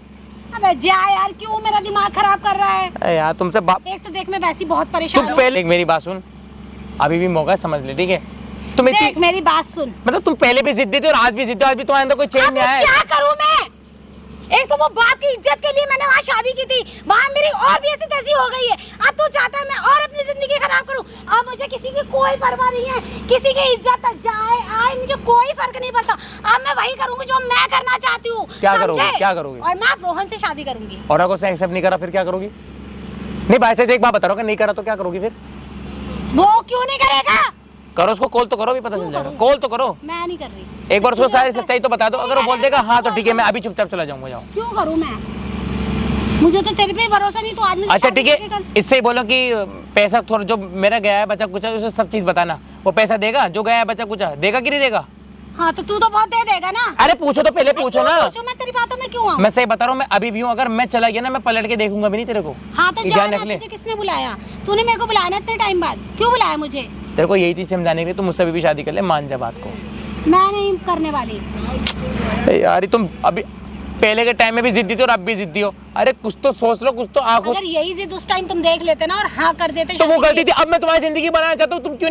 अबे जा यार, क्यों मेरा दिमाग खराब कर रहा है? अरे यार तुमसे बाप, एक तो देख मैं वैसी बहुत परेशान तुम हूँ। पहले मेरी बात सुन, अभी भी मौका है, समझ ले, ठीक है? तुम देख इतनी मेरी बात सुन। मतलब तुम पहले भी जिद्दी थी और आज भी जिद्दी हो, आज भी तुम्हारे अंदर कोई चेंज अब नहीं आया है। क्या करूं मैं? एक तो वो बाप की इज्जत के लिए मैंने वहाँ शादी की थी, वहाँ मेरी और भी ऐसी तैसी हो गई है। अब तू चाहता है मैं और अपनी जिंदगी खराब करूं? अब मुझे किसी की कोई परवाह नहीं है, किसी की इज्जत जाए आए मुझे कोई फर्क नहीं पड़ता। अब मैं वही करूंगी जो मैं करना चाहती हूँ। क्या समझे? करोगी? क्या करोगी? और मैं अब रोहन से शादी करूंगी। और अगर उसने एक्सेप्ट नहीं करा फिर क्या करोगी? नहीं भाई से एक बात बता रहा हूँ, नहीं करा तो क्या करोगी फिर? वो क्यों नहीं करेगा? करो उसको कॉल तो करो, भी पता चल क्यों जाएगा। करूं? कॉल तो करो, मैं नहीं कर रही। एक बार उसको क्यों सारी कर- सच्चाई तो बता दो। अगर वो बोल देगा हाँ तो ठीक है, मैं अभी चुपचाप चला जाऊंगा। जाओ। क्यों करूं मैं? मुझे तो तेरे पे भरोसा नहीं, तो आज मुझे अच्छा शादी ठीक है, करके कर। इससे ही बोलो कि पैसा थोड़ा जो मेरा गया है बचा कुछ उसे सब चीज बताना। वो पैसा देगा जो गया है बचा कुछ, देगा कि नहीं देगा? हाँ तो तू तो बहुत दे देगा ना। अरे पूछो तो पहले पूछो ना। पूछो, मैं तेरी बातों में क्यों आऊं? मैं सही बता रहा हूँ, मैं अभी भी हूँ। अगर मैं चला गया ना, मैं पलट के देखूंगा भी नहीं तेरे को। हाँ तो ये जा ध्यान ना, रख ले। तुझे किसने बुलाया? तूने मेरे को बुलाया ना इतने टाइम बाद, क्यों बुलाया मुझे? तेरे को यही चीज समझाने के लिए, तुम मुझसे अभी भी शादी कर ले, मान जा बात को। मैं नहीं करने वाली। यार तुम अभी पहले के टाइम में भी जिद्दी थी और अब भी जिद्दी हो। अरे कुछ तो सोच लो, कुछ तो आंखों। अगर यही जिद उस टाइम तुम देख लेते ना और हाँ कर देते तो वो शादी गलती की। थी। अब मैं तुम्हारी जिंदगी बनाना चाहता हूँ, तुम क्यों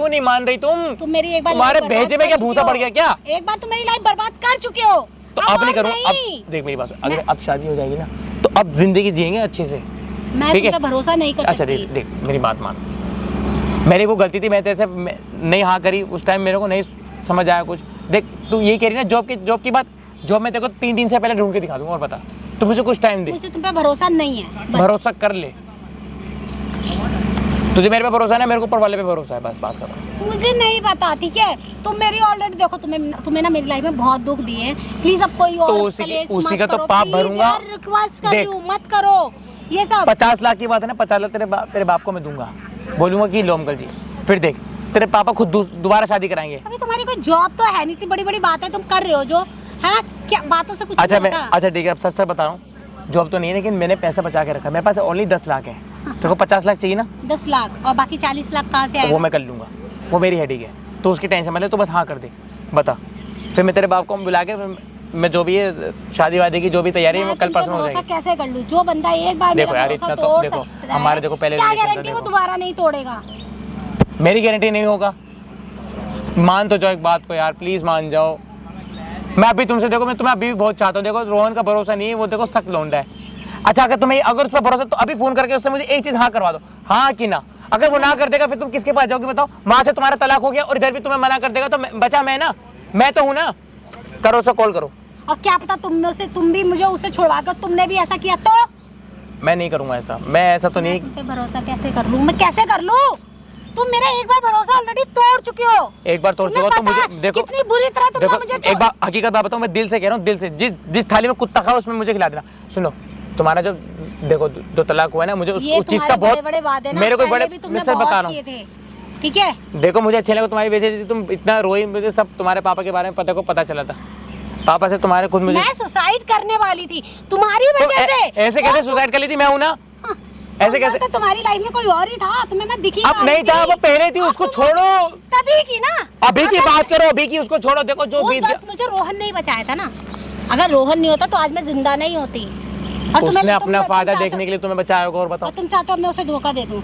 नहीं मान रही? तुम मेरी एक बार तुम्हारे लाइफ बर्बाद भेजे में कर क्या चुके भूसा हो। पड़ गया क्या? एक बार तुम मेरी लाइफ बर्बाद कर चुके हो, तो अब नहीं और करूँ। अब देख मेरी बात सुन, अगर अब शादी हो जाएगी ना तो अब जिंदगी जिएंगे अच्छे से। मैं ठीक तुम है? पे भरोसा नहीं कर अच्छा सकती। देख मेरी बात मान, मेरी वो गलती थी, मैं तेरे से नहीं हाँ करी उस टाइम, मेरे को नहीं समझ आया कुछ। देख तू यही कह रही ना जॉब की बात, जॉब मैं तेरे को 3 दिन से पहले ढूंढ के दिखा दूंगा। और बता, तो मुझे कुछ टाइम दे। मुझे तुम पे भरोसा नहीं है बस। भरोसा कर ले, तुझे मेरे पे भरोसा नहीं, मेरे को ऊपर वाले पे भरोसा है, बस बात करो। मुझे नहीं पता, ठीक है? तुम मेरी ऑलरेडी देखो, तुम्हें ना मेरी लाइफ में बहुत दुख दिए हैं। प्लीज अब कोई और तो उसी का तो पाप भरूंगा। रिक्वेस्ट कर रही हूँ, मत करो ये सब। 50 लाख की बात है ना, 50 लाख तेरे बाप को मैं दूंगा, बोलूंगा कि लो अंकल जी। फिर देख तेरे पापा खुद दोबारा शादी कराएंगे। अभी तुम्हारी कोई जॉब तो है नहीं, इतनी बड़ी बड़ी बात है तुम कर रहे हो जो है, क्या बातों से कुछ अच्छा नहीं होगा। अच्छा ठीक है, अब सच सच बता रहा हूँ, जॉब तो नहीं है लेकिन मैंने पैसा बचा के रखा है, मेरे पास ओनली 10 लाख है। तेरे को 50 लाख चाहिए ना? 10 लाख और बाकी 40 लाख कहाँ से तो आएगा? वो मैं कर लूंगा, वो मेरी हेडिंग है, तो उसकी टेंशन मत ले, तो बस हाँ कर दे। बता, फिर मैं तेरे बाप को बुला के मैं जो भी है शादी वादी की जो भी तैयारी है वो कल परसों हो भरोसा जाएगी। कैसे कर लूँ? जो बंदा एक बार देखो मेरा यार, भरोसा इतना तो तोड़ देखो, सकता है, हमारे देखो पहले क्या रिलेशन था, गारंटी वो देखो। दोबारा नहीं तोड़ेगा? मेरी गारंटी नहीं होगा। मान तो जाओ एक बात को यार, प्लीज मान जाओ। मैं अभी तुमसे देखो, मैं तुम्हें अभी भी बहुत चाहता हूँ। देखो रोहन का भरोसा नहीं है, वो देखो सख्त लौंडा है। अच्छा अगर उस पर भरोसा तो अभी फोन करके उससे मुझे एक चीज हाँ करवा दो, हाँ कि ना। अगर वो ना कर देगा फिर तुम किसके पास जाओगे बताओ? वहां से तुम्हारा तलाक हो गया और इधर भी तुम्हें मना कर देगा, तो बचा मैं ना, मैं तो हूँ ना। करो उसको कॉल करो। और क्या पता तुम भी मुझे उससे छुड़वा कर तुमने भी ऐसा किया तो? मैं नहीं करूंगा ऐसा, मैं ऐसा तो नहीं। तुम पे भरोसा कैसे कर लूं? मैं कैसे कर लूं? तुम मेरा एक बार भरोसा ऑलरेडी तोड़ चुके हो। एक बार तोड़ चुका तो तुम्हें पता मुझे है देखो, कितनी बुरी तरह तुमने मुझे एक बार हकीकत बात बताऊं, मैं दिल से कह रहा हूँ, दिल से। जिस थाली में कुत्ता खाओ उसमें मुझे खिला देना। सुनो, तुम्हारा जो देखो 2 तलाक हुआ है ना, मुझे उस चीज का बहुत बड़े वादे ना, मेरे को बड़े भी तुमने मैं सच बहुत बता रहा किए हूँ। थे, ठीक है? देखो मुझे अच्छे लगा तुम्हारी वजह से, तुम इतना रोई, मुझे सब तुम्हारे पापा के बारे में पता चला था। पापा से तुम्हारे खुद मुझे मैं सुसाइड करने वाली थी तुम्हारी तो वजह से। ऐसे कैसे सुसाइड कर ली थी? मैं हूं ना, ऐसे कैसे? तो तुम्हारी लाइफ में कोई और ही था, तुम्हें मैं दिखी अब नहीं था, वो पहले थी, उसको छोड़ो। तभी की ना, अभी की बात करो, अभी की उसको छोड़ो। देखो जो उस बीत वक्त मुझे रोहन नहीं बचाया था ना। अगर रोहन नहीं होता तो आज मैं जिंदा नहीं होती। और उसने अपना फायदा देखने के लिए तुम्हें बचाया होगा। और बताओ, तुम चाहते हो मैं उसे धोखा दे दूं?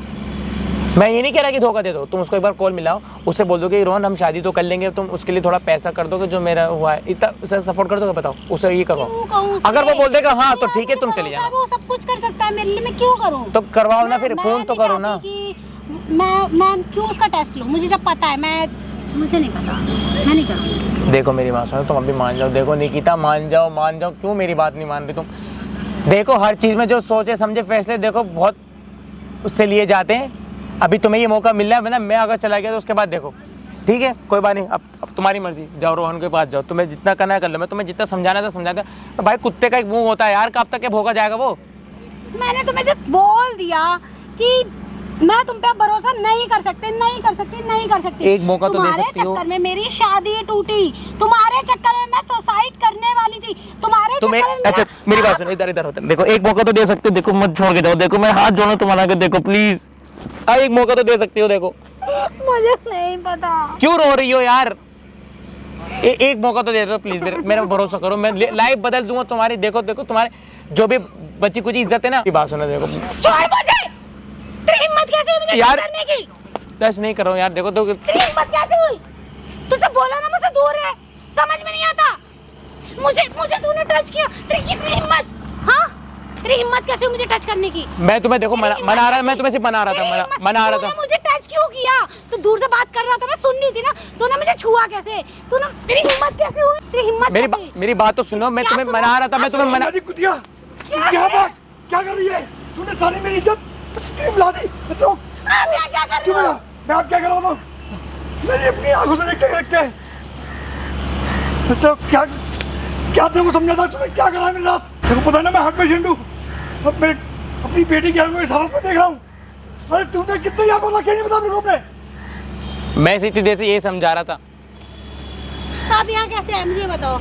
मैं ये नहीं कह रहा कि धोखा दे दो, तुम उसको एक बार कॉल मिलाओ, उससे बोल दो कि रोहन हम शादी तो कर लेंगे, तुम उसके लिए थोड़ा पैसा कर दोगे जो मेरा हुआ है, इतना उसे सपोर्ट कर दोगे? बताओ, उसे ये करवाओ। अगर वो बोल देगा हाँ तो ठीक है, तुम चली जाना। वो सब कुछ कर सकता है मेरे लिए, मैं क्यों करूं? तो करवाओ ना, फिर फोन तो करो ना। मैं क्यों उसका टेस्ट लूं? मुझे जब पता है, मुझे नहीं पता, मैं नहीं करूंगी। देखो मेरी बात सुनो, तुम अभी मान जाओ। देखो निकिता मान जाओ, क्यों मेरी बात नहीं मान रही तुम? देखो हर चीज़ में जो सोचे समझे फैसले देखो बहुत उससे लिए जाते हैं। अभी तुम्हें ये मौका मिल रहा है, वरना मैं अगर चला गया तो उसके बाद देखो। ठीक है, कोई बात नहीं, अब तुम्हारी मर्जी, जाओ रोहन के पास जाओ, तुम्हें जितना करना है कर लो। मैं तुम्हें जितना समझाना था समझा दूँ। तो भाई कुत्ते का एक मुंह होता है यार, कब तक के भोगा जाएगा वो? मैंने तुम्हें जब बोल दिया कि मैं तुम पे भरोसा नहीं कर सकती। एक मौका तो दे सकती हो। तुम्हारे चक्कर में मेरी शादी टूटी, तुम्हारे चक्कर में मैं सुसाइड करने वाली थी, तुम्हारे चक्कर में अच्छा मेरी बात सुनो, इधर होता है। देखो एक मौका तो दे सकते हो, देखो मत छोड़ के जाओ। देखो मैं हाथ जोड़ो तुम्हारा के, देखो प्लीज एक मौका तो दे सकती हो। देखो मुझे नहीं पता क्यों रो रही हो यार? एक मौका तो दे दो प्लीज, मेरा भरोसा करो, मैं लाइफ बदल दूंगा तुम्हारी। देखो तुम्हारे जो भी बची कुछ इज्जत है ना, बात सुनो। देखो छोड़ मुझे, तेरी हिम्मत कैसे हुई मुझे यार टच करने की? टच नहीं कर रहा हूँ यार। देखो तो तेरी हिम्मत कैसे हुई? तुझसे बोला ना मुझसे दूर है, समझ में नहीं आता। मुझे तूने टच किया, तेरी हिम्मत, हाँ तेरी हिम्मत कैसे हुई मुझे टच करने की? मैं तुम्हें देखो मना रहा, मैं तुम्हें सिर्फ मना रहा था। मुझे टच क्यों किया? तो दूर से बात कर रहा था, मैं सुन रही थी ना। तूने मुझे छुआ कैसे? तेरी हिम्मत कैसे हुई? तेरी हिम्मत मेरी बात तो सुनो, मैं तुम्हें मना रहा था, मैं तुम्हें मना। कुतिया क्या कर रही है? तूने सारी मेरी इज्जत मिला दी। तो क्या कर रही हो? मैं आप क्या कर रहा हूँ? मैंने अपनी आंखों से देखते तो क्या तेरे को समझा था? तूने क्या करा है मेरे साथ? तेरे को पता है ना मैं हार्ट पेशेंट हूँ। अब मैं अपनी बेटी की आंखों इस हालत में देख रहा हूँ। अरे तूने कितने यहाँ बोला, क्या नहीं बता मेरे को अपने? मैं इसी देर से ये समझा रहा था। आप यहाँ कैसे आए मुझे बताओ?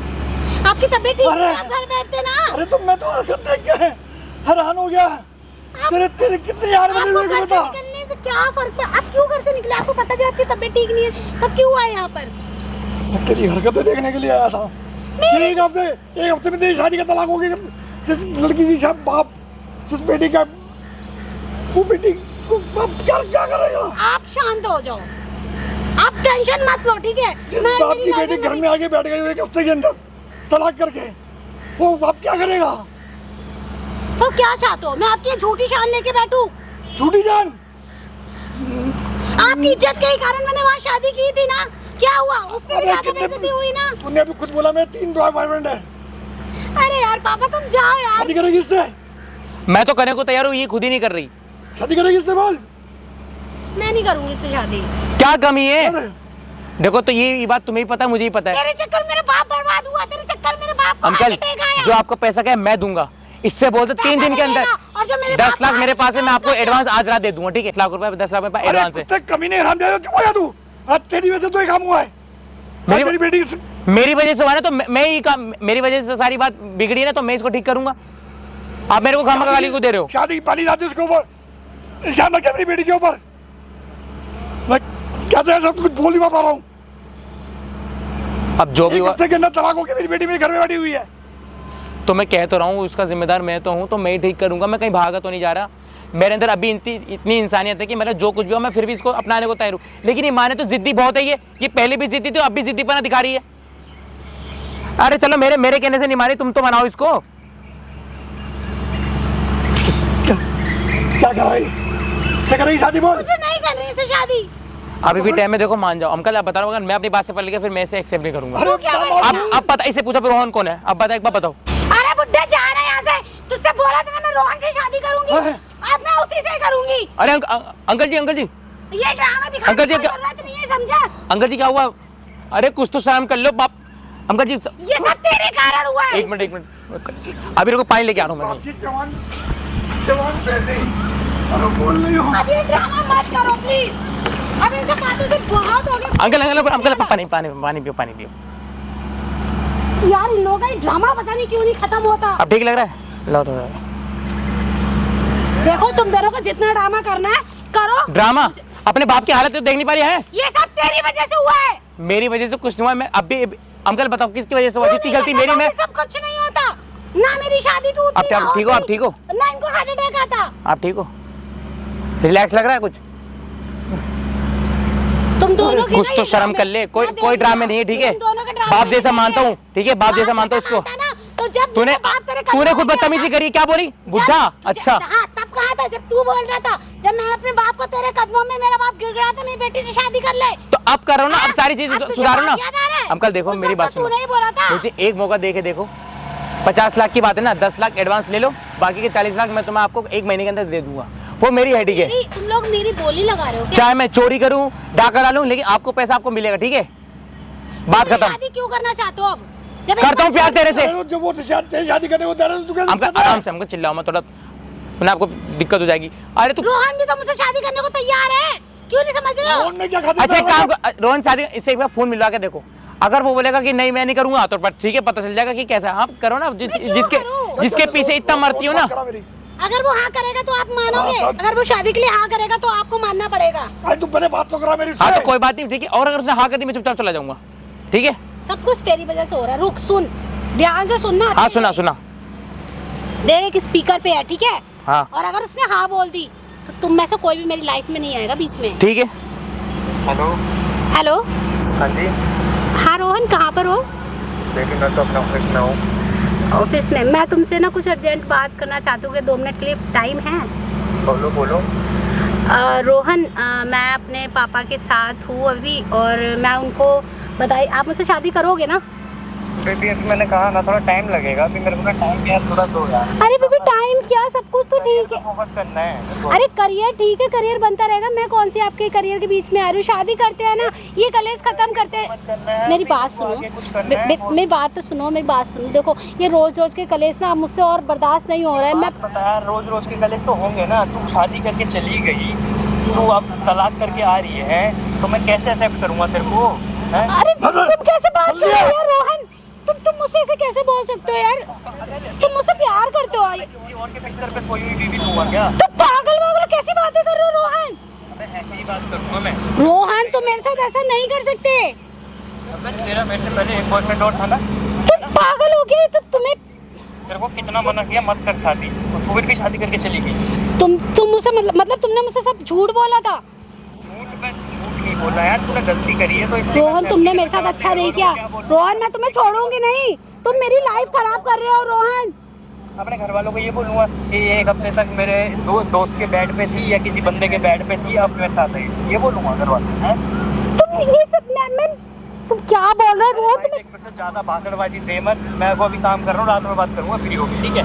आपकी तबीयत ठीक है? आप घर बैठते ना। अरे तो मैं तो हरकत देख के हैरान हो गया। तेरे कितने यार बने हुए हैं बता। निकलने से क्या फर्क है? आप क्यों घर से निकले? आपको पता है आपकी तबीयत ठीक नहीं है, तब क्यों आए यहाँ पर? मैं तेरी हरकतें देखने के लिए आया था। ये एक हफ्ते में तेरी शादी का तलाक हो गया। जिस लड़की की बाप जिस बेटी का वो बेटी को बाप क्या करेगा? आप शांत हो जाओ, आप टेंशन मत लो, ठीक है? जिस बाप की बेटी घर में आके बैठ गई एक हफ्ते के अंदर तलाक करके, वो बाप क्या करेगा? तो क्या चाहते हो, मैं आपकी झूठी शान लेके बैठूं? झूठी जान? आपकी इज्जत के ही कारण मैंने वहाँ शादी की थी ना, क्या हुआ? उससे भी ज्यादा बेइज्जती हुई ना। तूने अभी खुद बोला मेरे 3 बॉयफ्रेंड है। अरे यार पापा तुम जाओ यार। शादी करेगी इससे? मैं तो करने को तैयार हूँ, ये खुद ही नहीं कर रही। शादी करेगी इससे? बोल। मैं नहीं करूंगी इससे शादी। क्या कमी है? देखो तो ये बात तुम्हें ही पता है, मुझे ही पता है। तेरे चक्कर मेरा बाप बर्बाद हुआ, तेरे चक्कर मेरे बाप को अंकल हार्ट अटैक आया। जो आपका पैसा क्या है मैं दूंगा, इससे बोलते 3 दिन के अंदर। और जो मेरे 10 लाख मेरे पास है, मैं आपको एडवांस आज रात दे दूंगा, ठीक है? 1 लाख रुपए 10 लाख रुपए एडवांस है। अरे कमी नहीं, हराम जाएगा। क्यों आया तू? आज तेरी वजह से तो ये काम हुआ है। मेरी बेटी मेरी वजह से हुआ ना, तो मैं ही काम, मेरी वजह से सारी बात बिगड़ी है ना, तो मैं इसको ठीक करूंगा। आप मेरे को खामखा गाली को दे रहे हो। शादी पहली रात इसके ऊपर इल्जाम लगे मेरी बेटी के ऊपर। मैं कैसे सब कुछ बोल ही पा रहा हूँ? अब जो भी हुआ, हफ्ते के अंदर तलाक हो गया, मेरी बेटी मेरे घर में बैठी हुई है। तो मैं कह तो रहा हूँ उसका जिम्मेदार मैं तो हूँ, तो मैं ही ठीक करूंगा। मैं कहीं भागा तो नहीं जा रहा। मेरे अंदर अभी इतनी इंसानियत है कि मेरा जो कुछ भी हो मैं फिर भी इसको अपनाने को तैयार हूँ। लेकिन ये माने तो जिद्दी बहुत है, ये पहले भी जिद्दी थी, अब भी जिद्दीपना दिखा रही है। अरे चलो मेरे कहने से नहीं मानी, तुम तो मनाओ इसको। क्या कर रही से करेगी शादी? बोल। मुझे नहीं कर रही इससे शादी। अभी भी टाइम में देखो, मान जाओ। अंकल आप बता रहा हूँ, अगर मैं अपनी बात से पलट गया फिर मैं इसे एक्सेप्ट नहीं करूंगा। अरे क्या बोल रहा? अब पता, इसे पूछो रोहन कौन है, अब बता, एक बार बताओ। अरे बुड्ढे जा रहे हैं यहाँ से, तुझसे बोला था ना मैं रोहन से शादी करूंगी, अब मैं उसी से करूंगी। अरे अंकल जी ये ड्रामा दिखाने अंकल जी, की कोई जरूरत नहीं है, समझा? अंकल जी क्या हुआ? अरे कुछ तो शर्म कर लो बाप। अंकल जी ये सब तेरे कारण हुआ है। एक मिनट अभी रुको, पानी लेके आ रहा हूँ मैं। आपकी जवान पहले अरे बोल नहीं हो। अब ये ड्रामा मत करो प्लीज, अब इनसे बातों से बहुत हो गया। अंकल पानी पियो। यार इन लोगों का ये ड्रामा पता नहीं क्यों नहीं खत्म होता। अब ठीक लग रहा है? लो तो देखो तुम दोनों को जितना ड्रामा करना है करो। ड्रामा अपने बाप की हालत तो देख नहीं पा रही है। ये सब तेरी वजह से हुआ है। मेरी वजह से कुछ नहीं हुआ। मैं अब भी अंकल बताओ किसकी वजह से हुआ? जितनी गलती मेरी में। सब कुछ नहीं होता ना, मेरी शादी टूटी। अब क्या ठीक हो? आप ठीक हो? ना इनको हार्ट अटैक आता। आप ठीक हो? रिलैक्स लग रहा है कुछ? तुम दोनों के कुछ तो शर्म कर ले। कोई ड्रामे नहीं है, ठीक है? बाप जैसा मानता हूँ, ठीक है? बाप जैसा मानता हूँ उसको। तो जब तूने खुद बदतमीजी करी, क्या बोली? बुझा? अच्छा हाँ तब कहा था जब तू बोल रहा था, जब मैं अपने बाप को तेरे कदमों में, मेरा बाप गिड़गिड़ा था मेरी बेटी से शादी कर ले। तो अब करो ना, अब सारी चीजें सुधारो ना। अंकल देखो मेरी बात तू सुनो, नहीं बोला था। मुझे एक मौका दे के देखो। 50 लाख की बात है ना, 10 लाख एडवांस ले लो, बाकी के 40 लाख मैं तुम्हें आपको 1 महीने के अंदर दे दूंगा। वो मेरी हेडिक है। तुम लोग मेरी बोली लगा रहे हो क्या? चाहे मैं चोरी करूं, डाका डालूं, लेकिन आपको पैसा आपको मिलेगा, ठीक है? बात खत्म। शादी क्यों करना चाहते हो अब? जब करता हूँ प्यार तेरे से। जब वो शादी करने को तैयार है तू क्या? हमको आराम से, हमको चिल्लाओ मत, थोड़ा वरना आपको दिक्कत हो जाएगी। अरे तू रोहन भी तो मुझसे शादी करने को तैयार है, क्यों नहीं समझ रहे हो? रोहन ने क्या खातिर अच्छा एक करा? काम कर, रोहन शादी, इससे एक बार फोन मिलवा के देखो। अगर वो बोलेगा कि नहीं मैं नहीं करूंगा, तो ठीक है, पता चल जाएगा कि कैसा है। हाँ करो ना, जिसके पीछे इतना मरती हो ना। अगर वो हाँ करेगा तो आप मानोगे, अगर वो शादी के लिए हाँ करेगा तो आपको मानना पड़ेगा। अरे तू पहले बात तो करा मेरी से। हाँ तो कोई बात नहीं, ठीक है? और अगर उसने हाँ कर दी मैं चुपचाप चला जाऊंगा, ठीक है? सब कुछ तेरी वजह से हो रहा है। रुक, सुन ध्यान से सुनना। हाँ सुना देख एक स्पीकर पे है, ठीक है? हाँ और अगर उसने हाँ बोल दी तो तुम में से कोई भी मेरी लाइफ में नहीं आएगा बीच में, ठीक है? हेलो। हाँ जी। हाँ रोहन, कहाँ पर हो? देखिए मैं तो अपने ऑफिस में हूँ। ऑफिस में? मैं तुमसे ना कुछ अर्जेंट बात करना चाहती हूँ कि 2 मिनट के लिए टाइम है? बोलो। रोहन, मैं अपने पापा के साथ हूँ अभी, और मैं उनको बताई, आप मुझसे शादी करोगे ना? बेबी अभी मैंने कहा ना थोड़ा टाइम लगेगा, अभी मेरे को ना टाइम क्या थोड़ा दो यार। अरे बेबी टाइम क्या, सब कुछ तो ठीक है। फोकस करना है। अरे करियर ठीक है, करियर बनता रहेगा। मैं कौन सी आपके करियर के बीच में आ रही हूँ? शादी करते हैं ना, ये कलेश खत्म करते हैं। मेरी बात सुनो, मेरी बात तो सुनो, मेरी बात सुनो। देखो ये रोज रोज के कलेश ना मुझसे और बर्दाश्त नहीं हो रहा है। मैं पता है रोज के कलेश तो होंगे ना। तू शादी करके चली गई, तू अब तलाक करके आ रही है, तो मैं कैसे एक्सेप्ट करूंगा तेरे को? अरे तुम कैसे बात कर रहे हो यार रोहन? तुम मुझसे ऐसे कैसे बोल सकते हो यार? तुम मुझसे प्यार करते हो? किसी और के बिस्तर पे सोई हुई बीवी दूंगा क्या? तुम पागल कैसी बातें कर रहे हो रोहन? अबे ऐसी ही बात करूंगा मैं। रोहन तुम मेरे साथ ऐसा नहीं कर सकते। अबे तेरा मेरे से पहले एक बॉयफ्रेंड और था ना? तुम पागल हो गए तो तुम्हें तेरे को कितना मना किया मत कर शादी, तो फिर भी शादी करके चली गई। तुम मुझसे मतलब तुमने मुझसे सब झूठ बोला था। झूठ नहीं बोला यार, तूने गलती करी है तो इसलिए रोहन मैं तुमने ऐसे मेरे साथ खराब अच्छा नहीं नहीं करूँगा, किया। क्या बोलूँ? रोहन मैं तुम्हें छोड़ूंगी नहीं, तुम मेरी लाइफ खराब कर रहे हो रोहन। अपने घर वालों को ये बोलूँगा कि एक हफ्ते तक मेरे दोस्त के बेड पे थी या किसी बंदे के बेड पे थी, अब मेरे साथ आई, ये बोलूँगा घर वालों को, हैं? तुम ये सब मैं तुम क्या बोल रहे हो रोहन? एक मिनट से ज्यादा भाषणबाजी दे मत, मैं वो अभी काम कर रहा हूँ, रात में बात करूँगा, फ्री होगी, ठीक है?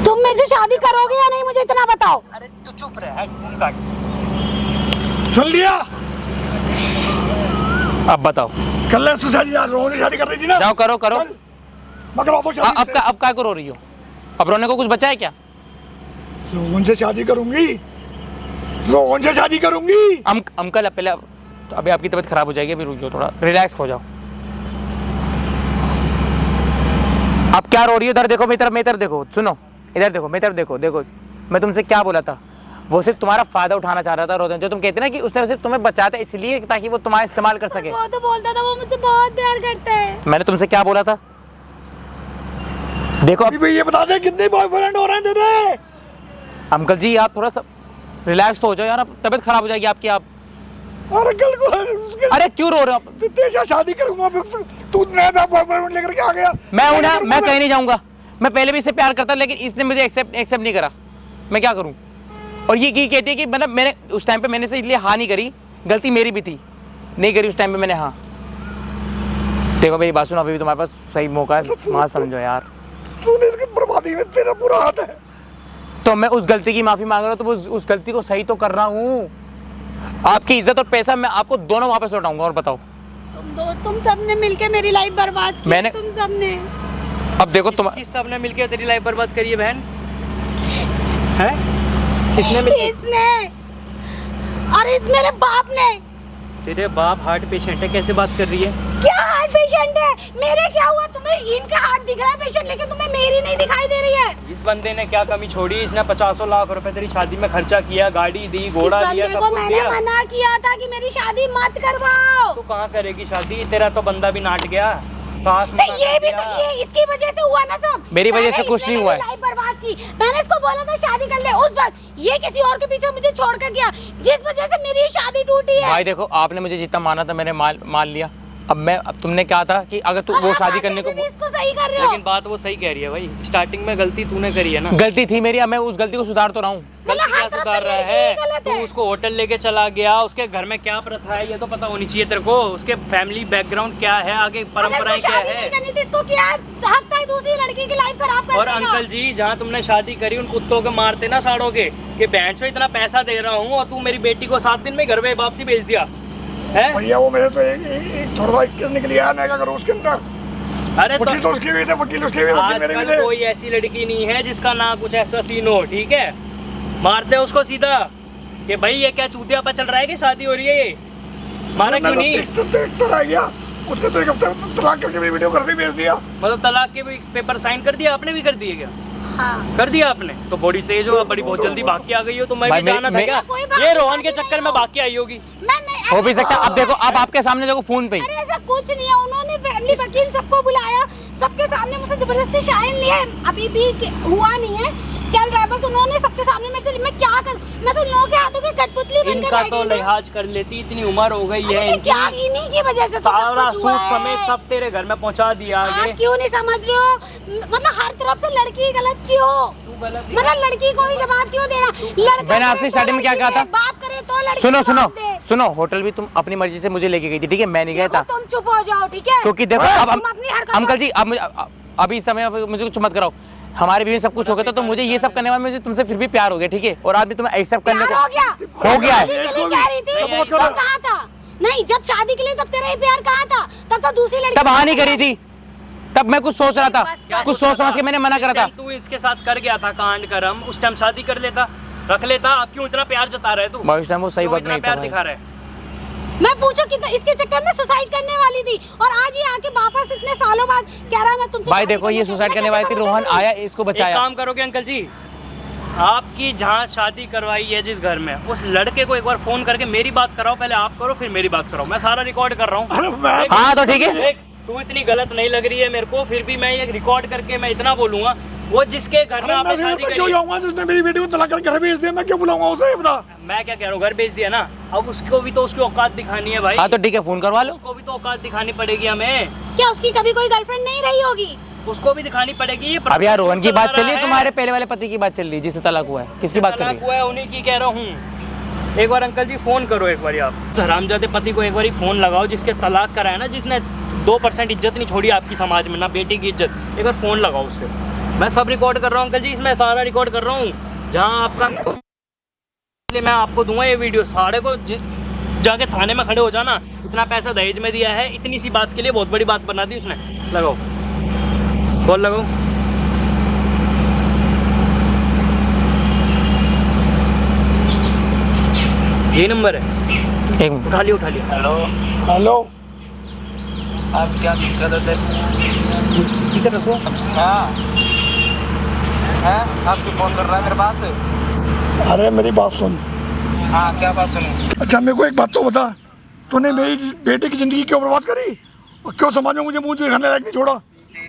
तुम मेरे से शादी करोगे या नहीं मुझे इतना बताओ। अरे तू चुप रह, फोन काट। सुन लिया? अब बताओ, कल ले तू शादी, यार रोहन ने शादी कर रही थी ना? जाओ करो करो। चल, मैं करा दो शादी से। अब क्या रो रही हो? अब रोने को कुछ बचा है क्या? रोहन से शादी करूंगी, रोहन से शादी करूंगी। अंकल पहले तो अभी आपकी तबीयत खराब हो जाएगी, अभी रुक जाओ, थोड़ा रिलैक्स हो जाओ। आप क्या रो रही हो? इधर देखो, मेरी तरफ देखो, सुनो, इधर देखो, मेरी तरफ देखो, देखो मैं तुमसे क्या बोला था। वो सिर्फ तुम्हारा फायदा उठाना चाह रहा था रोहन, जो तुम कहते ना कि उसने सिर्फ तुम्हें बचाया था इसलिए ताकि वो तुम्हारा इस्तेमाल कर सके। वो तो बोलता था वो मुझसे बहुत प्यार करता है। मैंने तुमसे क्या बोला था? देखो अभी भाई ये बता दे कितने बॉयफ्रेंड हो रहे हैं तेरे? अंकल जी आप थोड़ा सा रिलैक्स तो हो जाओ यार, अब तबीयत खराब हो जाएगी आपकी। आप अरे कल को अरे क्यों रो रहे हो आप? तेरे से शादी करूंगा, फिर तू नया बॉयफ्रेंड लेकर के आ गया। मैं हूं ना, मैं कहीं नहीं जाऊंगा। मैं पहले भी इससे प्यार करता, लेकिन इसने मुझे एक्सेप्ट नहीं करा। मैं क्या करूं? और ये कहती है कि मतलब मैंने उस टाइम पे मैंने से इसलिए हाँ नहीं करी, गलती मेरी भी थी, नहीं करी उस टाइम पे मैंने हाँ। देखो मेरी बात सुनो, अभी भी तुम्हारे पास सही मौका है, वहाँ समझो यार। तूने इसकी बर्बादी में तेरा पूरा हाथ है। तो मैं उस गलती की माफी मांग रहा हूँ, तो उस गलती को सही तो कर रहा हूँ। आपकी इज्जत और पैसा मैं आपको दोनों वापस लौटाऊंगा। और बताओ, तुम सबने मिलके मेरी लाइफ बर्बाद की। मैंने- तुम सबने। अब देखो तुम किस सबने मिलके तेरी लाइफ बर्बाद करी है बहन? हैं? किसने मिलके? इसने और इस मेरे बाप ने। तेरे बाप हार्ट पेशेंट है, कैसे बात कर रही है? क्या हार्ट पेशेंट है? मेरे क्या हुआ? तुम्हें इनका हार्ट दिख रहा है पेशेंट, लेकिन तुम्हें मेरी नहीं दिखाई दे रही है। इस बंदे ने क्या कमी छोड़ी? इसने 50 लाख रुपए तेरी शादी में खर्चा किया, गाड़ी दी, घोड़ा इस दिया, बंदे सब को कुछ मैंने दिया। मना किया था कि मेरी शादी मत करवाओ। तू कहाँ करेगी शादी? तेरा तो बंदा भी नाट गया, सास तो मना ये कर भी दिया। तो ये इसकी वजह से हुआ ना सब। मेरी वजह से पहले कुछ इसने नहीं हुआ है। मेरी लाइफ बर्बाद की। मैंने इसको बोला था शादी कर ले, उस वक्त ये किसी और के पीछे मुझे छोड़ कर गया, जिस वजह से मेरी ये शादी टूटी है। भाई देखो, आपने मुझे जितना माना था मैंने मान लिया। अब तुमने क्या था कि अगर तू और वो आप शादी आगे करने को भी इसको सही कर रहे हो। लेकिन बात वो सही कह रही है भाई, स्टार्टिंग में गलती तूने करी है ना। गलती थी मेरी, अब मैं उस गलती को सुधार तो रहा हूँ। मतलब गलती क्या हर तरफ सुधार से रहा लड़की है? गलत तू है। उसको होटल लेके चला गया, उसके घर में क्या प्रथा है ये तो पता होनी चाहिए तेरे को। उसके फैमिली बैकग्राउंड क्या है, आगे अगर परंपराएं इसको क्या शादी नहीं है। करनी थी, इसको क्या हक था दूसरी लड़की की लाइफ खराब करने और का? अंकल जी, जहाँ तुमने शादी करी उन कुत्तों के मारते ना साड़ोगे कि बहन से इतना पैसा दे रहा हूँ और तू मेरी बेटी को 7 दिन में घर में वापसी भेज दिया है। भैया वो मेरे तो एक थोड़ा सा 21 निकली है, मैं क्या करूँ उसके अंदर? अरे तो वकील तो उसकी भी थे, वकील उसकी भी, वकील मेरे भी आजकल थे। कोई ऐसी लड़की नहीं है जिसका ना कुछ ऐसा सीन हो, ठीक है? मारते हैं उसको सीधा कि भाई ये क्या चूतिया पर चल रहा है कि शादी हो रही है ये? मारा क्यों नहीं? एक तो रह गया, उसने तो एक हफ्ते में तलाक करके भी वीडियो कर भी भेज दिया। मतलब तलाक के भी पेपर साइन कर दिया आपने? भी कर दिए क्या? हाँ। कर दिया आपने? तो बड़ी तेज हो, बड़ी बहुत जल्दी भाग के आ गई हो। तो मैं भाई, भी जाना था मैं- क्या? कोई बात ये नहीं, रोहन के शादी चक्कर नहीं में हो। भाग के आई होगी। मैं नहीं, हो भी सकता है। अब देखो, अब आपके सामने देखो फोन पे ही। अरे ऐसा कुछ नहीं है, उन्होंने फैमिली वकील सबको बुलाया, सबके सामने मुझसे जबरदस्ती शाइन लिया है, अभी भी हुआ नहीं है, चल रहा है बस। उन्होंने सबके सामने मेरे से, मैं क्या करूं? मैं तो लोगों के हाथों की कठपुतली बनकर इनका रह तो गई ना। लिहाज कर लेती, इतनी उम्र हो गई अरे है मैं इनकी। क्या, इन्हीं की वजह से तो सब सारा कुछ हुआ सूट है। समेत सब तेरे घर में पहुंचा दिया आगे। आप क्यों नहीं समझ रहे हो? मतलब हर तरफ से लड़की गलत क्यों? तू गलत ही मतलब लड़की को ही जवाब क्यों देना? लड़का मैंने आपसे करे तो स्टार्टिंग में क्या लड़की कहा था? दे, बाप करे तो लड़की सुनो सुनो जवाब दे। सुनो, होटल भी तुम अपनी मर्जी से मुझे लेके गई थी, ठीक है? मैं नहीं गया देखो, था तुम चुप हो जाओ, ठीक है? क्योंकि देखो अब तुम अपनी हरकतों- अंकल जी, अब अभी इस समय मुझे कुछ मत कराओ। हमारे बीच में सब कुछ हो गया था, तो मुझे ये सब करने में मुझे तुमसे फिर भी प्यार हो गया, ठीक है? और आज भी तुम्हें एक्सेप्ट करने प्यार हो गया? हो गया है। शादी के लिए कह रही थी, सब तब कहाँ था? नहीं, जब शादी के लिए तब तेरा ये प्यार कहाँ था? तब तो दूसरी लड़की तब हाँ नहीं करी थी, तब मैं कुछ सोच रहा था, क्या कुछ सोच समझ के मैंने मना करा था। तू इसके साथ कर गया था कांड कर्म, उस टाइम शादी कर लेता, रख लेता। अब क्यों इतना प्यार जता रहा है तू? भाई उस टाइम वो सही क्यों वक्त इतना नहीं प्यार था दिखा भाई। रहा है? मैं पूछो कि इसके चक्कर में सुसाइड करने वाली थी, और आज ये आके वापस इतने सालों बाद कह रहा है मैं तुमसे भाई शादी देखो, ये करना सुसाइड चाहती हूं। करने वाली थी, मैं रोहन कैसे आया, इसको एक बचाया। काम करोगे अंकल जी, आपकी जहाँ शादी करवाई है जिस घर में, उस लड़के को एक बार फोन करके मेरी बात कराओ। पहले आप करो फिर मेरी बात कराओ। मैं सारा रिकॉर्ड कर रहा हूँ। अरे मैं- हाँ तो ठीक है, तू इतनी गलत नहीं लग रही है मेरे को, फिर भी मैं ये रिकॉर्ड करके मैं इतना बोलूंगा, वो जिसके घर में आपने शादी क्यों करी, जाऊंगा जिसने मेरी बेटी को तलाक कर घर भेज दिया, मैं क्यों बुलाऊंगा उसे, बता। मैं क्या कह रहा हूँ, घर भेज दिया ना, अब उसको भी तो उसकी औकात दिखानी है भाई। हाँ तो ठीक है, फोन करवा लो। उसको भी तो औकात दिखानी पड़ेगी हमें, क्या उसकी कभी कोई गर्लफ्रेंड नहीं रही होगी? उसको भी दिखानी पड़ेगी। अब यार रोहन की चला बात चल रही रहा है, तुम्हारे पहले वाले पति की बात चल रही है जिससे तलाक हुआ है, किसकी बात कर रही तलाक हुआ है उन्हीं की कह रहा हूँ। एक बार अंकल जी फोन करो, एक बार आप हरामजादे पति को एक बार फोन लगाओ, जिसके तलाक कराया ना, जिसने 2% इज्जत नहीं छोड़ी आपकी समाज में, ना बेटी की इज्जत, एक बार फोन लगाओ उससे। मैं सब रिकॉर्ड कर रहा हूँ अंकल जी, इसमें सारा रिकॉर्ड कर रहा हूँ, जहाँ आपका, इसलिए मैं आपको दूंगा ये वीडियो, सारे को जाके थाने में खड़े हो जाना। इतना पैसा दहेज में दिया है, इतनी सी बात के लिए बहुत बड़ी बात बना दी उसने। लगाओ कॉल लगाओ। ये नंबर है, एक मिनट। उठा लिया उठा लिया। हेलो, हेलो, आप क्या दिक्कत है? स्पीकर रखो। अच्छा है, आपको फोन कर रहा है मेरे पास। अरे मेरी बात सुन। हाँ, क्या बात सुनी? अच्छा मेरे को एक बात तो बता, तूने मेरी बेटे की जिंदगी क्यों बर्बाद करी और क्यों समाज में मुझे मुंह दिखाने लायक नहीं छोड़ा?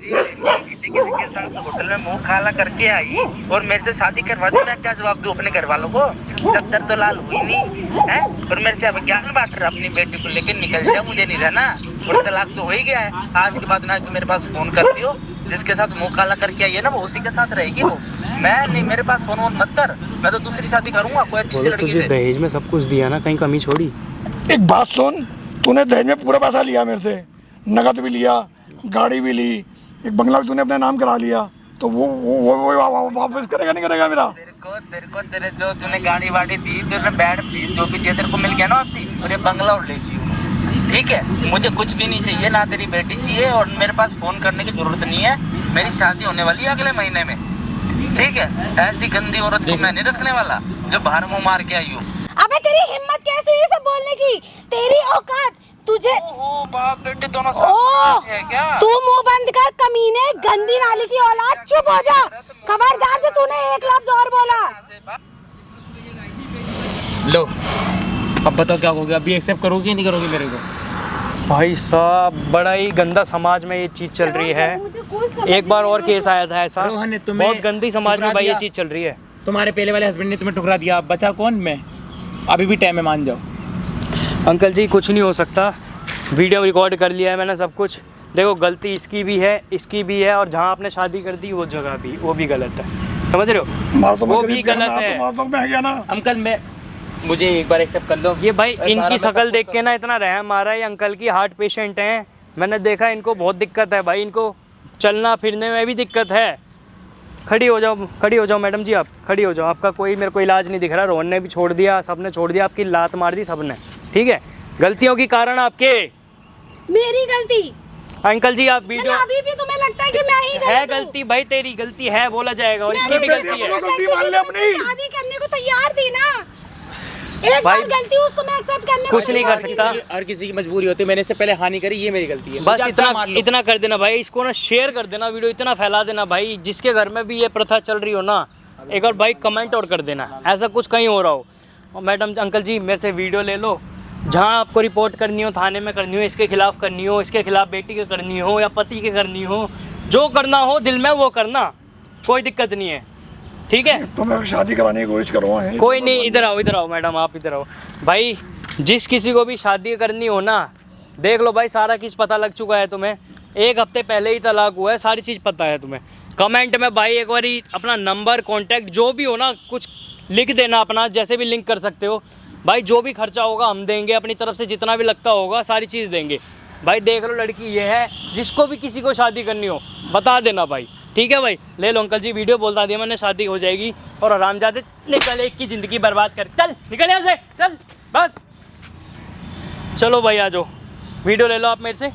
किसी के साथ होटल में मुंह खाला करके आई और मेरे से शादी करवा दी, मैं क्या जवाब दूं अपने घर वालों को? दफ्तर तो लाल हुई नहीं है, और मेरे से अब ज्ञान बांट रहा, अपनी बेटी को लेकर निकल जा, मुझे नहीं रहना, और तलाक तो हो ही गया है। आज के बाद ना तो मेरे पास फोन कर दियो, जिसके साथ मुंह काला करके आई है ना, वो उसी के साथ रहेगी, वो मैं नहीं, मेरे पास फोन वोन मत कर, मैं तो दूसरी शादी करूंगा कोई अच्छी सी लड़की से। दहेज में सब कुछ दिया ना, कहीं कमी छोड़ी? एक बात सुन, तूने दहेज में पूरा पैसा लिया मेरे से, नकद भी लिया, गाड़ी भी ली, एक बंगला भी तूने अपने नाम करा लिया, तो वो वापस करेगा नहीं करेगा मेरा? तेरे जो तूने गाड़ी वाड़ी दी, तूने बेड फीस जो भी दिया तेरे को मिल गया ना वापसी, और ये बंगला और ले चाहिए, ठीक है? मुझे कुछ भी नहीं चाहिए, ना तेरी बेटी चाहिए, और मेरे पास फोन करने की जरूरत नहीं है, मेरी शादी होने वाली है अगले महीने में, ठीक है? ऐसी गंदी औरत को मैं नहीं रखने वाला जो बाहर मुंह मार के आई हो। अबे तेरी हिम्मत कैसे हुई सब बोलने की? तेरी औकात, तुझे ओहो, बाप बेटे दोनों ओ, साथ है क्या? तू मुंह बंद कर कमीने, गंदी नाली की औलाद, चुप हो जा। खबरदार जो तूने एक लफ्ज और बोला। लो अब बताओ क्या हो गया, अभी एक्सेप्ट करोगे या नहीं करोगे मेरे को? भाई साहब बड़ा ही गंदा समाज में ये चीज़ चल रही है। एक बार और केस आया था ऐसा, रोहन ने तुम्हें बहुत गंदी समाज में ठुकरा भाई ये दिया। चीज़ चल रही है। तुम्हारे पहले वाले हस्बैंड ने तुम्हें ठुकरा दिया, बचा कौन? मैं। अभी भी टाइम है, मान जाओ। अंकल जी कुछ नहीं हो सकता, वीडियो रिकॉर्ड कर लिया है मैंने सब कुछ। देखो गलती इसकी भी है, इसकी भी है, और जहाँ आपने शादी कर दी वो जगह भी, वो भी गलत है, समझ रहे हो? मार तो मैं वो गरीब भी गया गलत ना, है। तो मार तो मैं गया ना। अंकल मैं, मुझे एक बार एक्सेप्ट कर लो। ये भाई सारा इनकी मैं शक्ल सब देख कुछ के ना इतना रहम आ रहा है। ये अंकल की हार्ट पेशेंट हैं, मैंने देखा इनको बहुत दिक्कत है भाई, इनको चलना फिरने में भी दिक्कत है। खड़ी हो जाओ, खड़ी हो जाओ मैडम जी, आप खड़ी हो जाओ। आपका कोई मेरे को इलाज नहीं दिख रहा, रोहन ने भी छोड़ दिया, सबने छोड़ दिया, आपकी लात मार दी सबने, ठीक है? गलतियों की कारण आपके। मेरी गलती? अंकल जी आप वीडियो, अभी भी तुम्हें लगता है कि मैं ही है गलत हूँ? गलती भाई, तेरी गलती है बोला जाएगा, और इसकी भी मैंने गलती है। गलती मान ले अपनी। शादी करने को तैयार थी ना, एक भाई, बार गलती उसको मैं एक्सेप्ट करने को कुछ नहीं कर तैयार थी। सकता। हर किसी की मजबूरी होती है, मैंने इससे पहले हानि करी, ये मेरी गलती है। बस मुझे इतना अच्छा मार लो। इतना कर देना भाई, इसको ना शेयर कर देना, वीडियो इतना फैला देना भाई, जिसके घर में भी ये प्रथा चल रही हो ना, एक और भाई कमेंट और कर देना, ऐसा कुछ कहीं हो रहा हो। और मैडम अंकल जी मेरे से वीडियो ले लो, जहाँ आपको रिपोर्ट करनी हो, थाने में करनी हो, इसके खिलाफ करनी हो, इसके खिलाफ बेटी के करनी हो या पति के करनी हो, जो करना हो दिल में वो करना, कोई दिक्कत नहीं है, ठीक है? तो मैं शादी कराने की कोशिश कर रहा हूँ। कोई नहीं, इधर आओ मैडम, आप इधर आओ भाई। जिस किसी को भी शादी करनी हो ना, देख लो भाई, सारा चीज़ पता लग चुका है तुम्हें, 1 हफ्ते पहले ही तलाक हुआ है, सारी चीज़ पता है तुम्हें। कमेंट में भाई एक बार अपना नंबर, कॉन्टैक्ट जो भी हो ना, कुछ लिख देना अपना, जैसे भी लिंक कर सकते हो भाई। जो भी खर्चा होगा हम देंगे, अपनी तरफ से जितना भी लगता होगा सारी चीज़ देंगे भाई। देख लो लड़की ये है, जिसको भी किसी को शादी करनी हो बता देना भाई, ठीक है भाई? ले लो अंकल जी, वीडियो बोलता दिया मैंने, शादी हो जाएगी। और हरामजादे निकल, एक की ज़िंदगी बर्बाद कर, चल निकल यहाँ से, चल भाग। चलो भाई आ जाओ, वीडियो ले लो आप मेरे से।